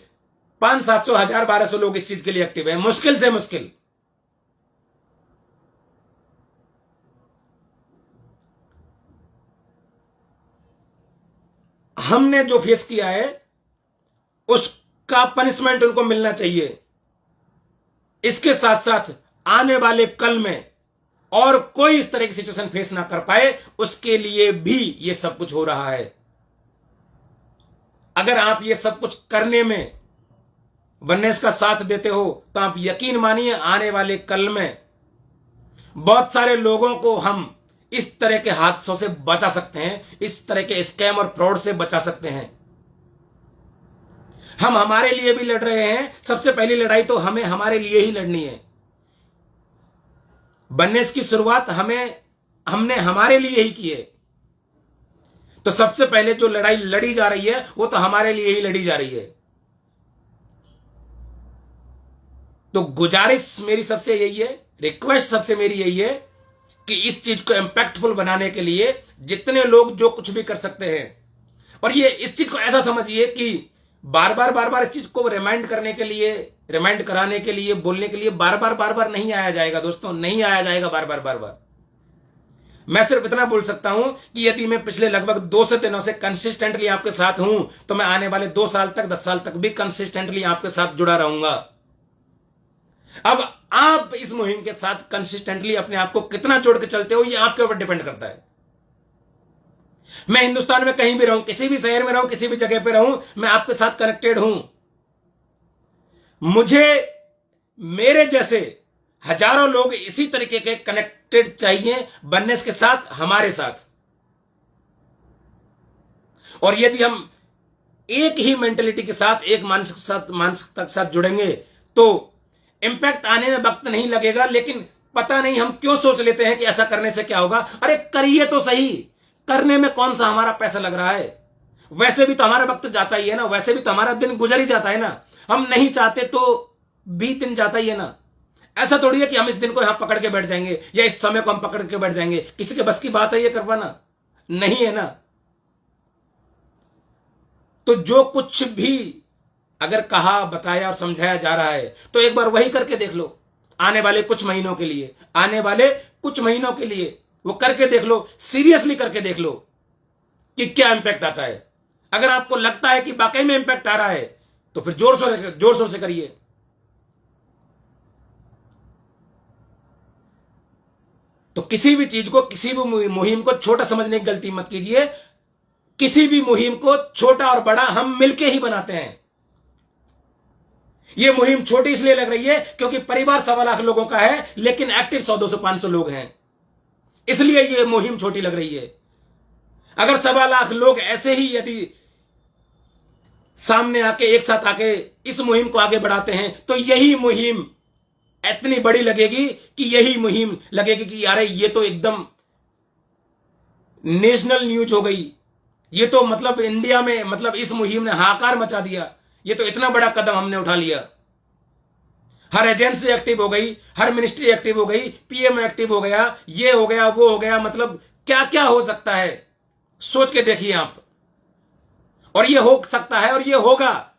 500-700 1000 1200 लोग इस चीज के लिए एक्टिव हैं, मुश्किल से मुश्किल। हमने जो फेस किया है उसका पनिशमेंट उनको मिलना चाहिए। इसके साथ साथ आने वाले कल में और कोई इस तरह की सिचुएशन फेस ना कर पाए, उसके लिए भी यह सब कुछ हो रहा है। अगर आप ये सब कुछ करने में वननेस का साथ देते हो तो आप यकीन मानिए आने वाले कल में बहुत सारे लोगों को हम इस तरह के हादसों से बचा सकते हैं, इस तरह के स्कैम और फ्रॉड से बचा सकते हैं। हम हमारे लिए भी लड़ रहे हैं। सबसे पहली लड़ाई तो हमें हमारे लिए ही लड़नी है। वननेस की शुरुआत हमने हमारे लिए ही की है। तो सबसे पहले जो लड़ाई लड़ी जा रही है वो तो हमारे लिए ही लड़ी जा रही है। तो गुजारिश मेरी सबसे यही है, रिक्वेस्ट सबसे मेरी यही है कि इस चीज को इंपैक्टफुल बनाने के लिए जितने लोग जो कुछ भी कर सकते हैं, और ये इस चीज को ऐसा समझिए कि बार बार इस चीज को रिमाइंड करने के लिए, रिमाइंड कराने के लिए, बोलने के लिए बार बार नहीं आया जाएगा दोस्तों, नहीं आया जाएगा बार बार। मैं सिर्फ इतना बोल सकता हूं कि यदि मैं पिछले लगभग 200 दिनों से कंसिस्टेंटली आपके साथ हूं तो मैं आने वाले 2 साल तक, 10 साल तक भी कंसिस्टेंटली आपके साथ जुड़ा रहूंगा। अब आप इस मुहिम के साथ कंसिस्टेंटली अपने आप को कितना जोड़ के चलते हो, ये आपके ऊपर डिपेंड करता है। मैं हिंदुस्तान में कहीं भी रहूं, किसी भी शहर में रहूं, किसी भी जगह पे रहूं, मैं आपके साथ कनेक्टेड हूं। मुझे मेरे जैसे हजारों लोग इसी तरीके के कनेक्टेड चाहिए वननेस के साथ, हमारे साथ। और यदि हम एक ही मेंटेलिटी के साथ, एक मानसिकता के साथ जुड़ेंगे तो इंपैक्ट आने में वक्त नहीं लगेगा। लेकिन पता नहीं हम क्यों सोच लेते हैं कि ऐसा करने से क्या होगा। अरे करिए तो सही, करने में कौन सा हमारा पैसा लग रहा है? वैसे भी तो हमारा वक्त जाता ही है ना, वैसे भी तो हमारा दिन गुजर ही जाता है ना। हम नहीं चाहते तो भी दिन जाता ही है ना। ऐसा थोड़ी है कि हम इस दिन को यहां पकड़ के बैठ जाएंगे या इस समय को हम पकड़ के बैठ जाएंगे। किसी के बस की बात है ये कर पाना? नहीं है ना। तो जो कुछ भी अगर कहा, बताया और समझाया जा रहा है तो एक बार वही करके देख लो। आने वाले कुछ महीनों के लिए, आने वाले कुछ महीनों के लिए वो करके देख लो, सीरियसली करके देख लो कि क्या इंपैक्ट आता है। अगर आपको लगता है कि वाकई में इंपैक्ट आ रहा है तो फिर जोर शोर से करिए। तो किसी भी चीज को, किसी भी मुहिम को छोटा समझने की गलती मत कीजिए। किसी भी मुहिम को छोटा और बड़ा हम मिलके ही बनाते हैं। यह मुहिम छोटी इसलिए लग रही है क्योंकि परिवार 1.25 लाख लोगों का है, लेकिन एक्टिव 100, 200, 500 लोग हैं, इसलिए यह मुहिम छोटी लग रही है। अगर 1.25 लाख लोग ऐसे ही यदि सामने आके, एक साथ आके इस मुहिम को आगे बढ़ाते हैं तो यही मुहिम इतनी बड़ी लगेगी कि यही मुहिम लगेगी कि यार ये तो एकदम नेशनल न्यूज हो गई। ये तो मतलब इंडिया में, मतलब इस मुहिम ने हाहाकार मचा दिया। ये तो इतना बड़ा कदम हमने उठा लिया। हर एजेंसी एक्टिव हो गई, हर मिनिस्ट्री एक्टिव हो गई, पीएम एक्टिव हो गया, ये हो गया, वो हो गया। मतलब क्या क्या हो सकता है, सोच के देखिए आप। और ये हो सकता है और ये होगा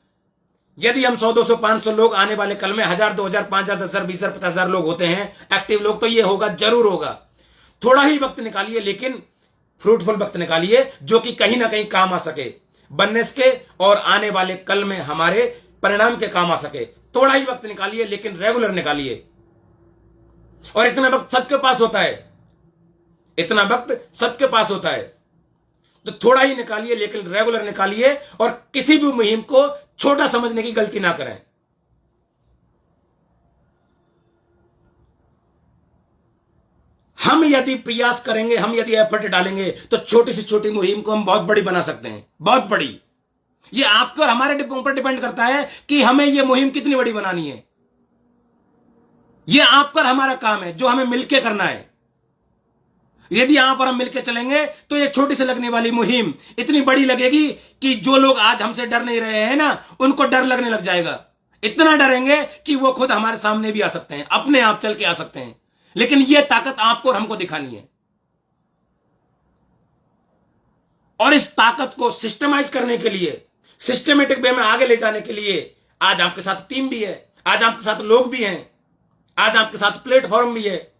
यदि हम 100, 200, 500 लोग आने वाले कल में 1000, 2000, 5000, 10,000, 20,000, 50,000 लोग होते हैं एक्टिव लोग, तो ये होगा, जरूर होगा। थोड़ा ही वक्त निकालिए, लेकिन फ्रूटफुल वक्त निकालिए जो कि कहीं ना कहीं काम आ सके, वननेस के और आने वाले कल में हमारे परिणाम के काम आ सके। थोड़ा ही वक्त निकालिए, लेकिन रेगुलर निकालिए। और इतना वक्त सबके पास होता है, इतना वक्त सबके पास होता है। तो थोड़ा ही निकालिए, लेकिन रेगुलर निकालिए। और किसी भी मुहिम को छोटा समझने की गलती ना करें। हम यदि प्रयास करेंगे, हम यदि एफर्ट डालेंगे तो छोटी से छोटी मुहिम को हम बहुत बड़ी बना सकते हैं, बहुत बड़ी। ये आपको और हमारे ऊपर डिपेंड करता है कि हमें ये मुहिम कितनी बड़ी बनानी है। ये आपका और हमारा काम है जो हमें मिलकर करना है। यदि आप और हम मिलकर चलेंगे तो ये छोटी से लगने वाली मुहिम इतनी बड़ी लगेगी कि जो लोग आज हमसे डर नहीं रहे हैं ना, उनको डर लगने लग जाएगा। इतना डरेंगे कि वो खुद हमारे सामने भी आ सकते हैं, अपने आप चल के आ सकते हैं। लेकिन ये ताकत आपको और हमको दिखानी है, और इस ताकत को सिस्टमाइज करने के लिए, सिस्टमेटिक वे में आगे ले जाने के लिए आज आपके साथ टीम भी है, आज आपके साथ लोग भी हैं, आज आपके साथ प्लेटफॉर्म भी है,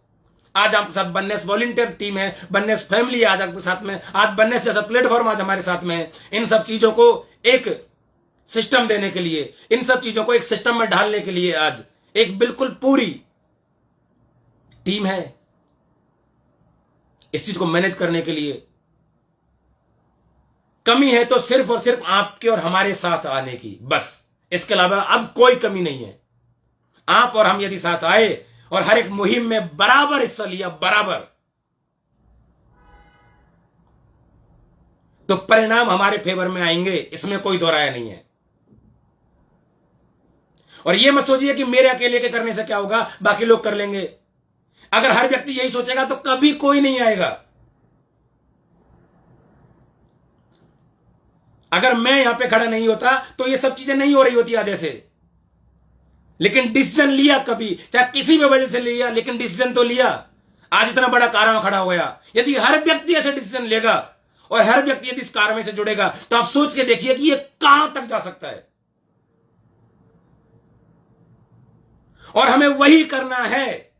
आज आपके साथ बननेस वॉलंटियर टीम है, बननेस फैमिली आज आपके साथ में, आज बननेस जैसा प्लेटफॉर्म आज हमारे साथ में है। इन सब चीजों को एक सिस्टम देने के लिए, इन सब चीजों को एक सिस्टम में ढालने के लिए आज एक बिल्कुल पूरी टीम है इस चीज को मैनेज करने के लिए। कमी है तो सिर्फ और सिर्फ आपके और हमारे साथ आने की, बस। इसके अलावा अब कोई कमी नहीं है। आप और हम यदि साथ आए और हर एक मुहिम में बराबर हिस्सा लिया, बराबर, तो परिणाम हमारे फेवर में आएंगे, इसमें कोई दो राय नहीं है। और यह मत सोचिए कि मेरे अकेले के करने से क्या होगा, बाकी लोग कर लेंगे। अगर हर व्यक्ति यही सोचेगा तो कभी कोई नहीं आएगा। अगर मैं यहां पे खड़ा नहीं होता तो ये सब चीजें नहीं हो रही होती आज ऐसे। लेकिन डिसीजन लिया, कभी चाहे किसी भी वजह से लिया, लेकिन डिसीजन तो लिया। आज इतना बड़ा कारवां खड़ा हो गया। यदि हर व्यक्ति ऐसे डिसीजन लेगा और हर व्यक्ति यदि इस कारवां से जुड़ेगा तो आप सोच के देखिए कि ये कहां तक जा सकता है। और हमें वही करना है,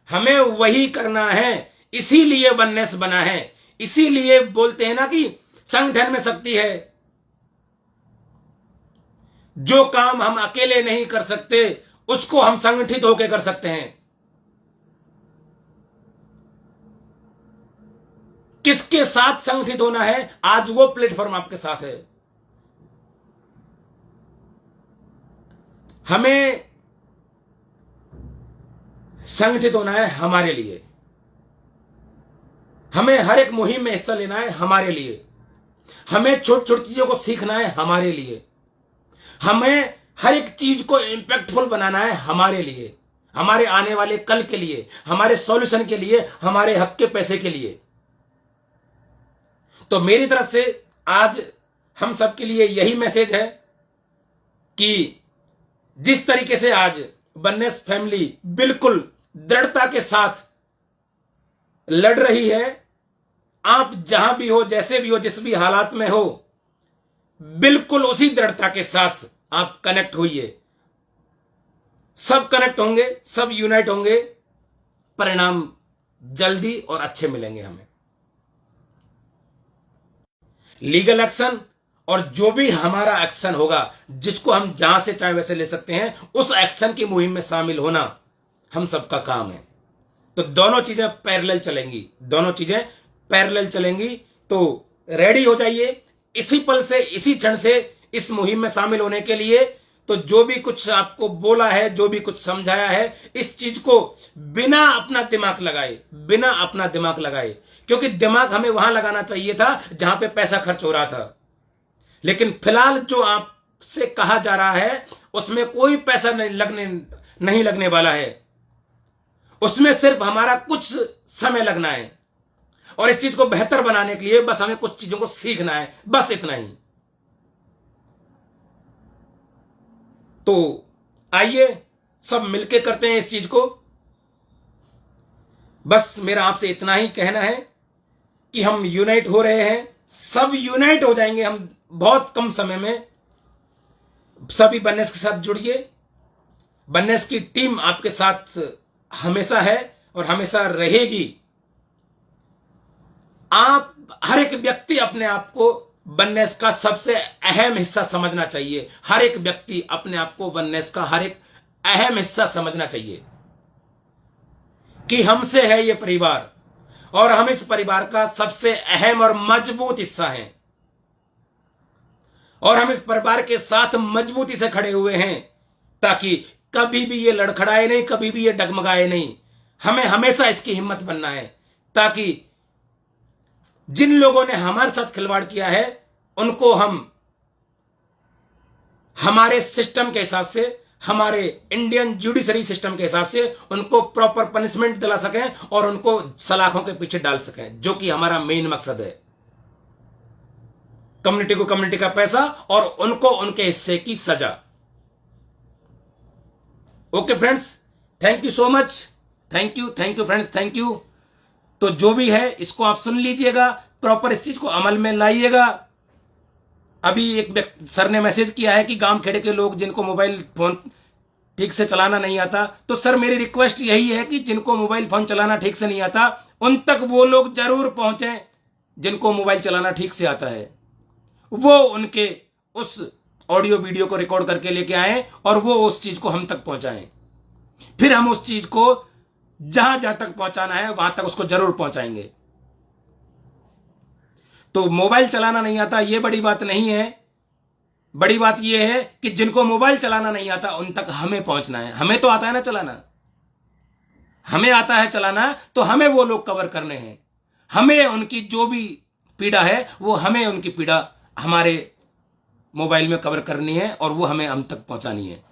हमें वही करना है। इसीलिए वननेस बना है, इसीलिए बोलते हैं ना कि संगठन में शक्ति है। जो काम हम अकेले नहीं कर सकते उसको हम संगठित होकर कर सकते हैं। किसके साथ संगठित होना है, आज वो प्लेटफॉर्म आपके साथ है। हमें संगठित होना है हमारे लिए, हमें हर एक मुहिम में हिस्सा लेना है हमारे लिए, हमें छोटी छोटी चीजों को सीखना है हमारे लिए, हमें हर एक चीज को इंपैक्टफुल बनाना है हमारे लिए, हमारे आने वाले कल के लिए, हमारे सॉल्यूशन के लिए, हमारे हक के पैसे के लिए। तो मेरी तरफ से आज हम सबके लिए यही मैसेज है कि जिस तरीके से आज वननेस फैमिली बिल्कुल दृढ़ता के साथ लड़ रही है, आप जहां भी हो, जैसे भी हो, जिस भी हालात में हो, बिल्कुल उसी दृढ़ता के साथ आप कनेक्ट होइए। सब कनेक्ट होंगे, सब यूनाइट होंगे, परिणाम जल्दी और अच्छे मिलेंगे हमें। लीगल एक्शन और जो भी हमारा एक्शन होगा, जिसको हम जहां से चाहे वैसे ले सकते हैं, उस एक्शन की मुहिम में शामिल होना हम सबका काम है। तो दोनों चीजें पैरेलल चलेंगी, दोनों चीजें पैरेलल चलेंगी। तो रेडी हो जाइए इसी पल से, इसी क्षण से इस मुहिम में शामिल होने के लिए। तो जो भी कुछ आपको बोला है, जो भी कुछ समझाया है, इस चीज को बिना अपना दिमाग लगाए, बिना अपना दिमाग लगाए, क्योंकि दिमाग हमें वहां लगाना चाहिए था जहां पे पैसा खर्च हो रहा था। लेकिन फिलहाल जो आपसे कहा जा रहा है उसमें कोई पैसा नहीं लगने वाला है, उसमें सिर्फ हमारा कुछ समय लगना है। और इस चीज को बेहतर बनाने के लिए बस हमें कुछ चीजों को सीखना है, बस इतना ही। तो आइए सब मिलके करते हैं इस चीज को। बस मेरा आपसे इतना ही कहना है कि हम यूनाइट हो रहे हैं, सब यूनाइट हो जाएंगे हम बहुत कम समय में। सभी वननेस के साथ जुड़िए। वननेस की टीम आपके साथ हमेशा है और हमेशा रहेगी। आप हर एक व्यक्ति अपने आप को वननेस का सबसे अहम हिस्सा समझना चाहिए। हर एक व्यक्ति अपने आप को वननेस का हर एक अहम हिस्सा समझना चाहिए कि हमसे है ये परिवार और हम इस परिवार का सबसे अहम और मजबूत हिस्सा हैं, और हम इस परिवार के साथ मजबूती से खड़े हुए हैं ताकि कभी भी ये लड़खड़ाए नहीं, कभी भी ये डगमगाए नहीं। हमें हमेशा इसकी हिम्मत बनना है ताकि जिन लोगों ने हमारे साथ खिलवाड़ किया है उनको हम हमारे सिस्टम के हिसाब से, हमारे इंडियन जुडिशरी सिस्टम के हिसाब से उनको प्रॉपर पनिशमेंट दिला सकें और उनको सलाखों के पीछे डाल सकें, जो कि हमारा मेन मकसद है। कम्युनिटी को कम्युनिटी का पैसा और उनको उनके हिस्से की सजा। Okay friends, thank you so much, thank you friends, thank you. तो जो भी है इसको आप सुन लीजिएगा, प्रॉपर इस चीज को अमल में लाइएगा। अभी एक सर ने मैसेज किया है कि गांव खेड़े के लोग जिनको मोबाइल फोन ठीक से चलाना नहीं आता, तो सर मेरी रिक्वेस्ट यही है कि जिनको मोबाइल फोन चलाना ठीक से नहीं आता उन तक वो लोग जरूर पहुंचे जिनको मोबाइल चलाना ठीक से आता है। वो उनके उस ऑडियो वीडियो को रिकॉर्ड करके लेके आए और वो उस चीज को हम तक पहुंचाएं। फिर हम उस चीज को जहां जहां तक पहुंचाना है वहां तक उसको जरूर पहुंचाएंगे। तो मोबाइल चलाना नहीं आता ये बड़ी बात नहीं है। बड़ी बात यह है कि जिनको मोबाइल चलाना नहीं आता उन तक हमें पहुंचना है। हमें तो आता है ना चलाना, हमें आता है चलाना, तो हमें वो लोग कवर करने हैं। हमें उनकी जो भी पीड़ा है वो हमें उनकी पीड़ा हमारे मोबाइल में कवर करनी है और वो हमें हम तक पहुंचानी है।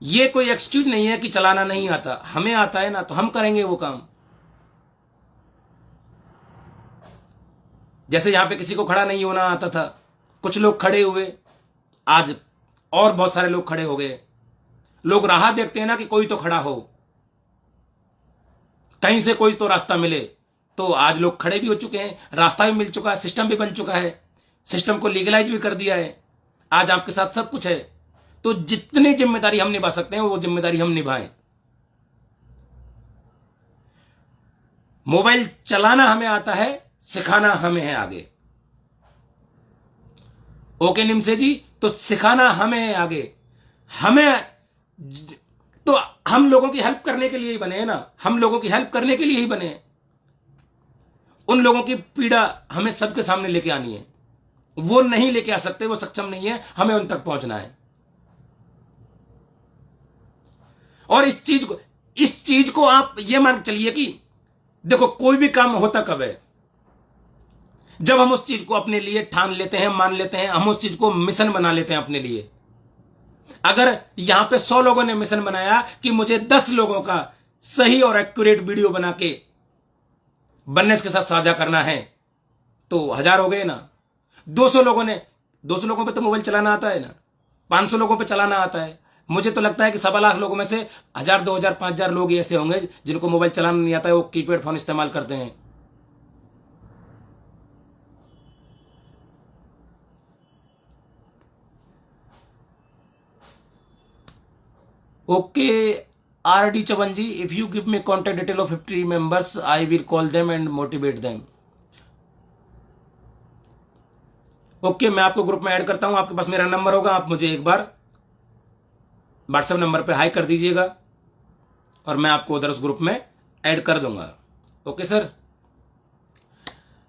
ये कोई एक्सक्यूज नहीं है कि चलाना नहीं आता, हमें आता है ना, तो हम करेंगे वो काम। जैसे यहां पे किसी को खड़ा नहीं होना आता था, कुछ लोग खड़े हुए, आज और बहुत सारे लोग खड़े हो गए। लोग राह देखते हैं ना कि कोई तो खड़ा हो, कहीं से कोई तो रास्ता मिले। तो आज लोग खड़े भी हो चुके हैं, रास्ता भी मिल चुका है, सिस्टम भी बन चुका है, सिस्टम को लीगलाइज भी कर दिया है। आज आपके साथ सब कुछ है। तो जितनी जिम्मेदारी हम निभा सकते हैं वो जिम्मेदारी हम निभाएं। मोबाइल चलाना हमें आता है, सिखाना हमें है आगे। ओके निमसे जी, तो सिखाना हमें है आगे। हमें तो हम लोगों की हेल्प करने के लिए ही बने हैं ना, हम लोगों की हेल्प करने के लिए ही बने हैं। उन लोगों की पीड़ा हमें सबके सामने लेके आनी है। वो नहीं लेके आ सकते, वो सक्षम नहीं है, हमें उन तक पहुंचना है। और इस चीज को आप ये मान चलिए कि देखो, कोई भी काम होता कब है? जब हम उस चीज को अपने लिए ठान लेते हैं, मान लेते हैं, हम उस चीज को मिशन बना लेते हैं अपने लिए। अगर यहां पे 100 लोगों ने मिशन बनाया कि मुझे 10 लोगों का सही और एक्यूरेट वीडियो बना के बननेस के साथ साझा करना है, तो 1000 हो गए ना। 200 लोगों पे तो मोबाइल चलाना आता है ना, 500 लोगों पे चलाना आता है। मुझे तो लगता है कि 1.25 लाख लोगों में से 1000, 2000, 5000 लोग ऐसे होंगे जिनको मोबाइल चलाना नहीं आता है, वो कीपैड फोन इस्तेमाल करते हैं। Okay RD Chavan ji, if you give me contact detail of 50 members I will call them and motivate them. Okay, मैं आपको ग्रुप में ऐड करता हूं। आपके पास मेरा नंबर होगा, आप मुझे एक बार व्हाट्सएप नंबर पे हाई कर दीजिएगा और मैं आपको उधर उस ग्रुप में ऐड कर दूंगा। ओके सर,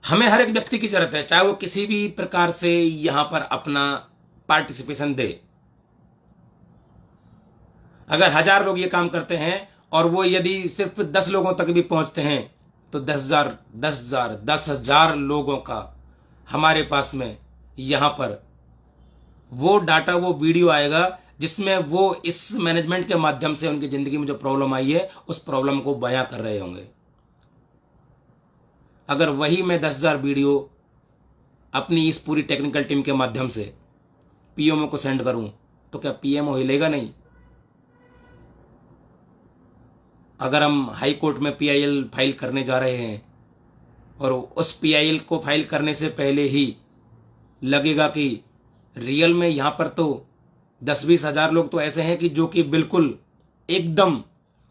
हमें हर एक व्यक्ति की जरूरत है, चाहे वो किसी भी प्रकार से यहां पर अपना पार्टिसिपेशन दे। अगर 1000 लोग ये काम करते हैं और वो यदि सिर्फ 10 लोगों तक भी पहुंचते हैं, तो 10,000 लोगों का हमारे पास में यहां पर वो डाटा, वो वीडियो आएगा जिसमें वो इस मैनेजमेंट के माध्यम से उनकी जिंदगी में जो प्रॉब्लम आई है उस प्रॉब्लम को बयां कर रहे होंगे। अगर वही मैं 10,000 वीडियो अपनी इस पूरी टेक्निकल टीम के माध्यम से पीएमओ को सेंड करूं, तो क्या पीएमओ हिलेगा नहीं? अगर हम हाई कोर्ट में पीआईएल फाइल करने जा रहे हैं और उस पीआईएल को फाइल करने से पहले ही लगेगा कि रियल में यहां पर तो 10-20 हजार लोग तो ऐसे हैं कि जो कि बिल्कुल एकदम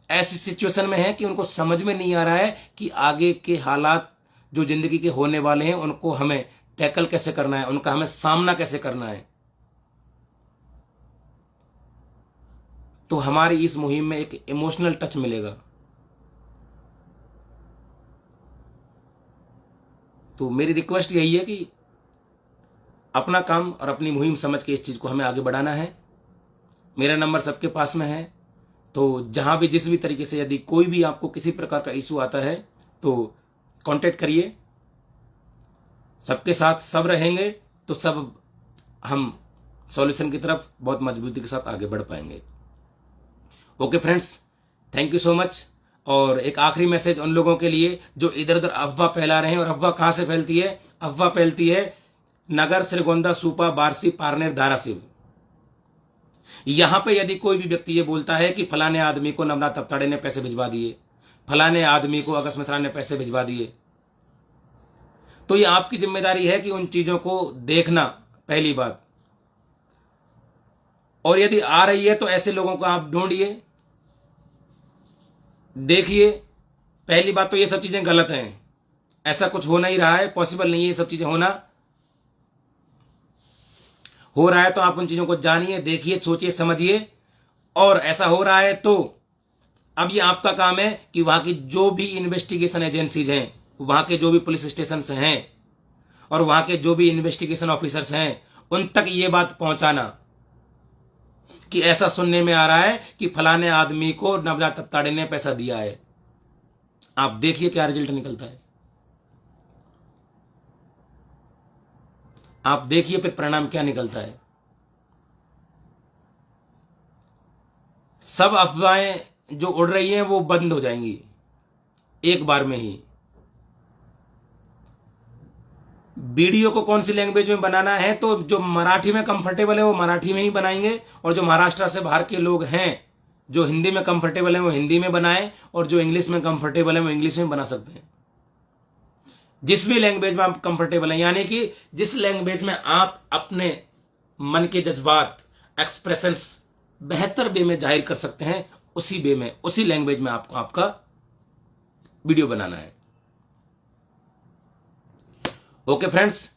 ऐसी सिचुएशन में है कि उनको समझ में नहीं आ रहा है कि आगे के हालात जो जिंदगी के होने वाले हैं उनको हमें टैकल कैसे करना है, उनका हमें सामना कैसे करना है। तो हमारी इस मुहिम में एक इमोशनल टच मिलेगा। तो मेरी रिक्वेस्ट यही है कि अपना काम और अपनी मुहिम समझ के इस चीज को हमें आगे बढ़ाना है। मेरा नंबर सबके पास में है, तो जहां भी जिस भी तरीके से यदि कोई भी आपको किसी प्रकार का इशू आता है तो कांटेक्ट करिए। सबके साथ सब रहेंगे तो सब हम सॉल्यूशन की तरफ बहुत मजबूती के साथ आगे बढ़ पाएंगे। Okay friends, thank you so much. और एक आखिरी मैसेज उन लोगों के लिए जो इधर उधर अफवाह फैला रहे हैं। और अफवाह कहां से फैलती है? अफवाह फैलती है नगर, श्रीगोंदा, सुपा, बारसी, पारनेर, धाराशिव। यहां पे यदि कोई भी व्यक्ति ये बोलता है कि फलाने आदमी को नवनाथ तपताड़े ने पैसे भिजवा दिए, फलाने आदमी को अगस्त मिश्रा ने पैसे भिजवा दिए, तो ये आपकी जिम्मेदारी है कि उन चीजों को देखना, पहली बात। और यदि आ रही है तो ऐसे लोगों को आप ढूंढिए, देखिए। पहली बात तो ये सब चीजें गलत हैं, ऐसा कुछ हो नहीं रहा है, पॉसिबल नहीं है ये सब चीजें होना। हो रहा है तो आप उन चीजों को जानिए, देखिए, सोचिए, समझिए। और ऐसा हो रहा है तो अब ये आपका काम है कि वहां की जो भी इन्वेस्टिगेशन एजेंसीज हैं, वहां के जो भी पुलिस स्टेशन हैं और वहां के जो भी इन्वेस्टिगेशन ऑफिसर्स हैं, उन तक ये बात पहुंचाना कि ऐसा सुनने में आ रहा है कि फलाने आदमी को नवनाथ तपताड़े ने पैसा दिया है। आप देखिए क्या रिजल्ट निकलता है, आप देखिए फिर परिणाम क्या निकलता है। सब अफवाहें जो उड़ रही हैं वो बंद हो जाएंगी एक बार में ही। वीडियो को कौन सी लैंग्वेज में बनाना है, तो जो मराठी में कंफर्टेबल है वो मराठी में ही बनाएंगे, और जो महाराष्ट्र से बाहर के लोग हैं जो हिंदी में कंफर्टेबल है वो हिंदी में बनाएं, और जो इंग्लिश में कंफर्टेबल है वो इंग्लिश में बना सकते हैं। जिस भी लैंग्वेज में आप कंफर्टेबल हैं, यानी कि जिस लैंग्वेज में आप अपने मन के जज्बात, एक्सप्रेशंस बेहतर वे में जाहिर कर सकते हैं, उसी वे में, उसी लैंग्वेज में आपको आपका वीडियो बनाना है। ओके फ्रेंड्स,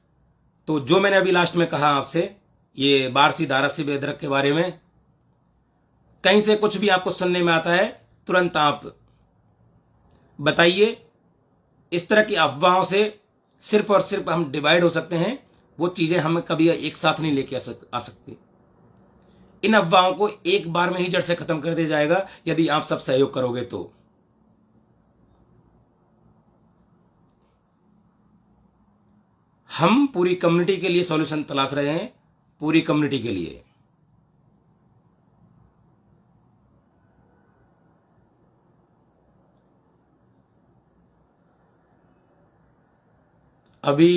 तो जो मैंने अभी लास्ट में कहा आपसे, ये बारसी दारसी बेदरक के बारे में, कहीं से कुछ भी आपको सुनने में आता है तुरंत आप बताइए। इस तरह की अफवाहों से सिर्फ और सिर्फ हम डिवाइड हो सकते हैं, वो चीजें हम कभी एक साथ नहीं लेके आ सकती। इन अफवाहों को एक बार में ही जड़ से खत्म कर दिया जाएगा यदि आप सब सहयोग करोगे तो। हम पूरी कम्युनिटी के लिए सॉल्यूशन तलाश रहे हैं, पूरी कम्युनिटी के लिए। अभी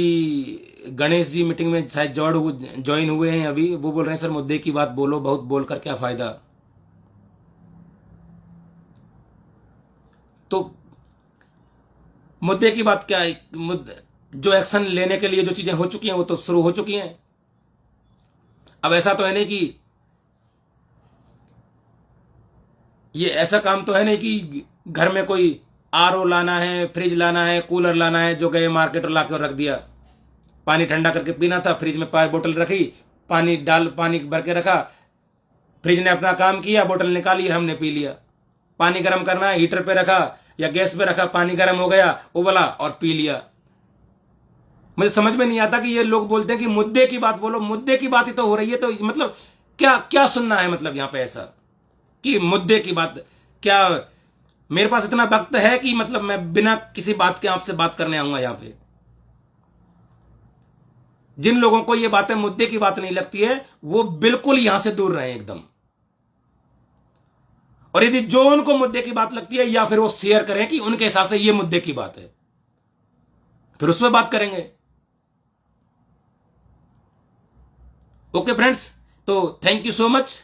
गणेश जी मीटिंग में शायद ज्वाइन हुए हैं अभी, वो बोल रहे हैं सर मुद्दे की बात बोलो, बहुत बोलकर क्या फायदा। तो मुद्दे की बात क्या है, जो एक्शन लेने के लिए जो चीजें हो चुकी हैं वो तो शुरू हो चुकी हैं। अब ऐसा तो है नहीं कि ये ऐसा काम तो है नहीं कि घर में कोई आरओ लाना है, फ्रिज लाना है, कूलर लाना है, जो गए मार्केट और लाके रख दिया। पानी ठंडा करके पीना था, फ्रिज में बोतल रखी, पानी भर के रखा, फ्रिज ने अपना काम किया, बोतल निकाली, हमने पी लिया। पानी गर्म करना है, हीटर पे रखा या गैस पे रखा, पानी गर्म हो गया, उबला और पी लिया। मुझे समझ में नहीं आता कि ये लोग बोलते हैं कि मुद्दे की बात बोलो, मुद्दे की बात ही तो हो रही है, तो मतलब क्या क्या सुनना है, मतलब यहां पे ऐसा कि मुद्दे की बात क्या। मेरे पास इतना वक्त है कि मतलब मैं बिना किसी बात के आपसे बात करने आऊंगा यहां पे। जिन लोगों को ये बातें मुद्दे की बात नहीं लगती है वो बिल्कुल यहां से दूर रहे एकदम। और यदि जो उनको मुद्दे की बात लगती है, या फिर वो शेयर करें कि उनके हिसाब से ये मुद्दे की बात है, फिर उस पर बात करेंगे। ओके फ्रेंड्स, तो थैंक यू सो मच।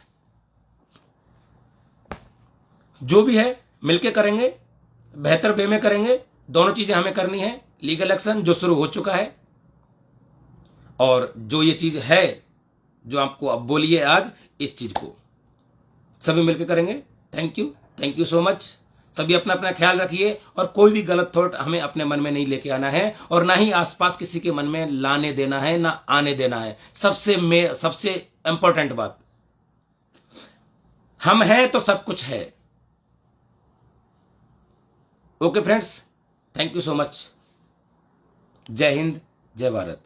जो भी है मिलके करेंगे, बेहतर वे में करेंगे। दोनों चीजें हमें करनी है, लीगल एक्शन जो शुरू हो चुका है, और जो ये चीज है जो आपको अब बोलिए आज, इस चीज को सभी मिलकर करेंगे। Thank you so much. सभी अपना अपना ख्याल रखिए, और कोई भी गलत थॉट हमें अपने मन में नहीं लेके आना है, और ना ही आसपास किसी के मन में लाने देना है, ना आने देना है। सबसे इंपॉर्टेंट बात, हम हैं तो सब कुछ है। Okay friends, thank you so much. जय हिंद, जय भारत।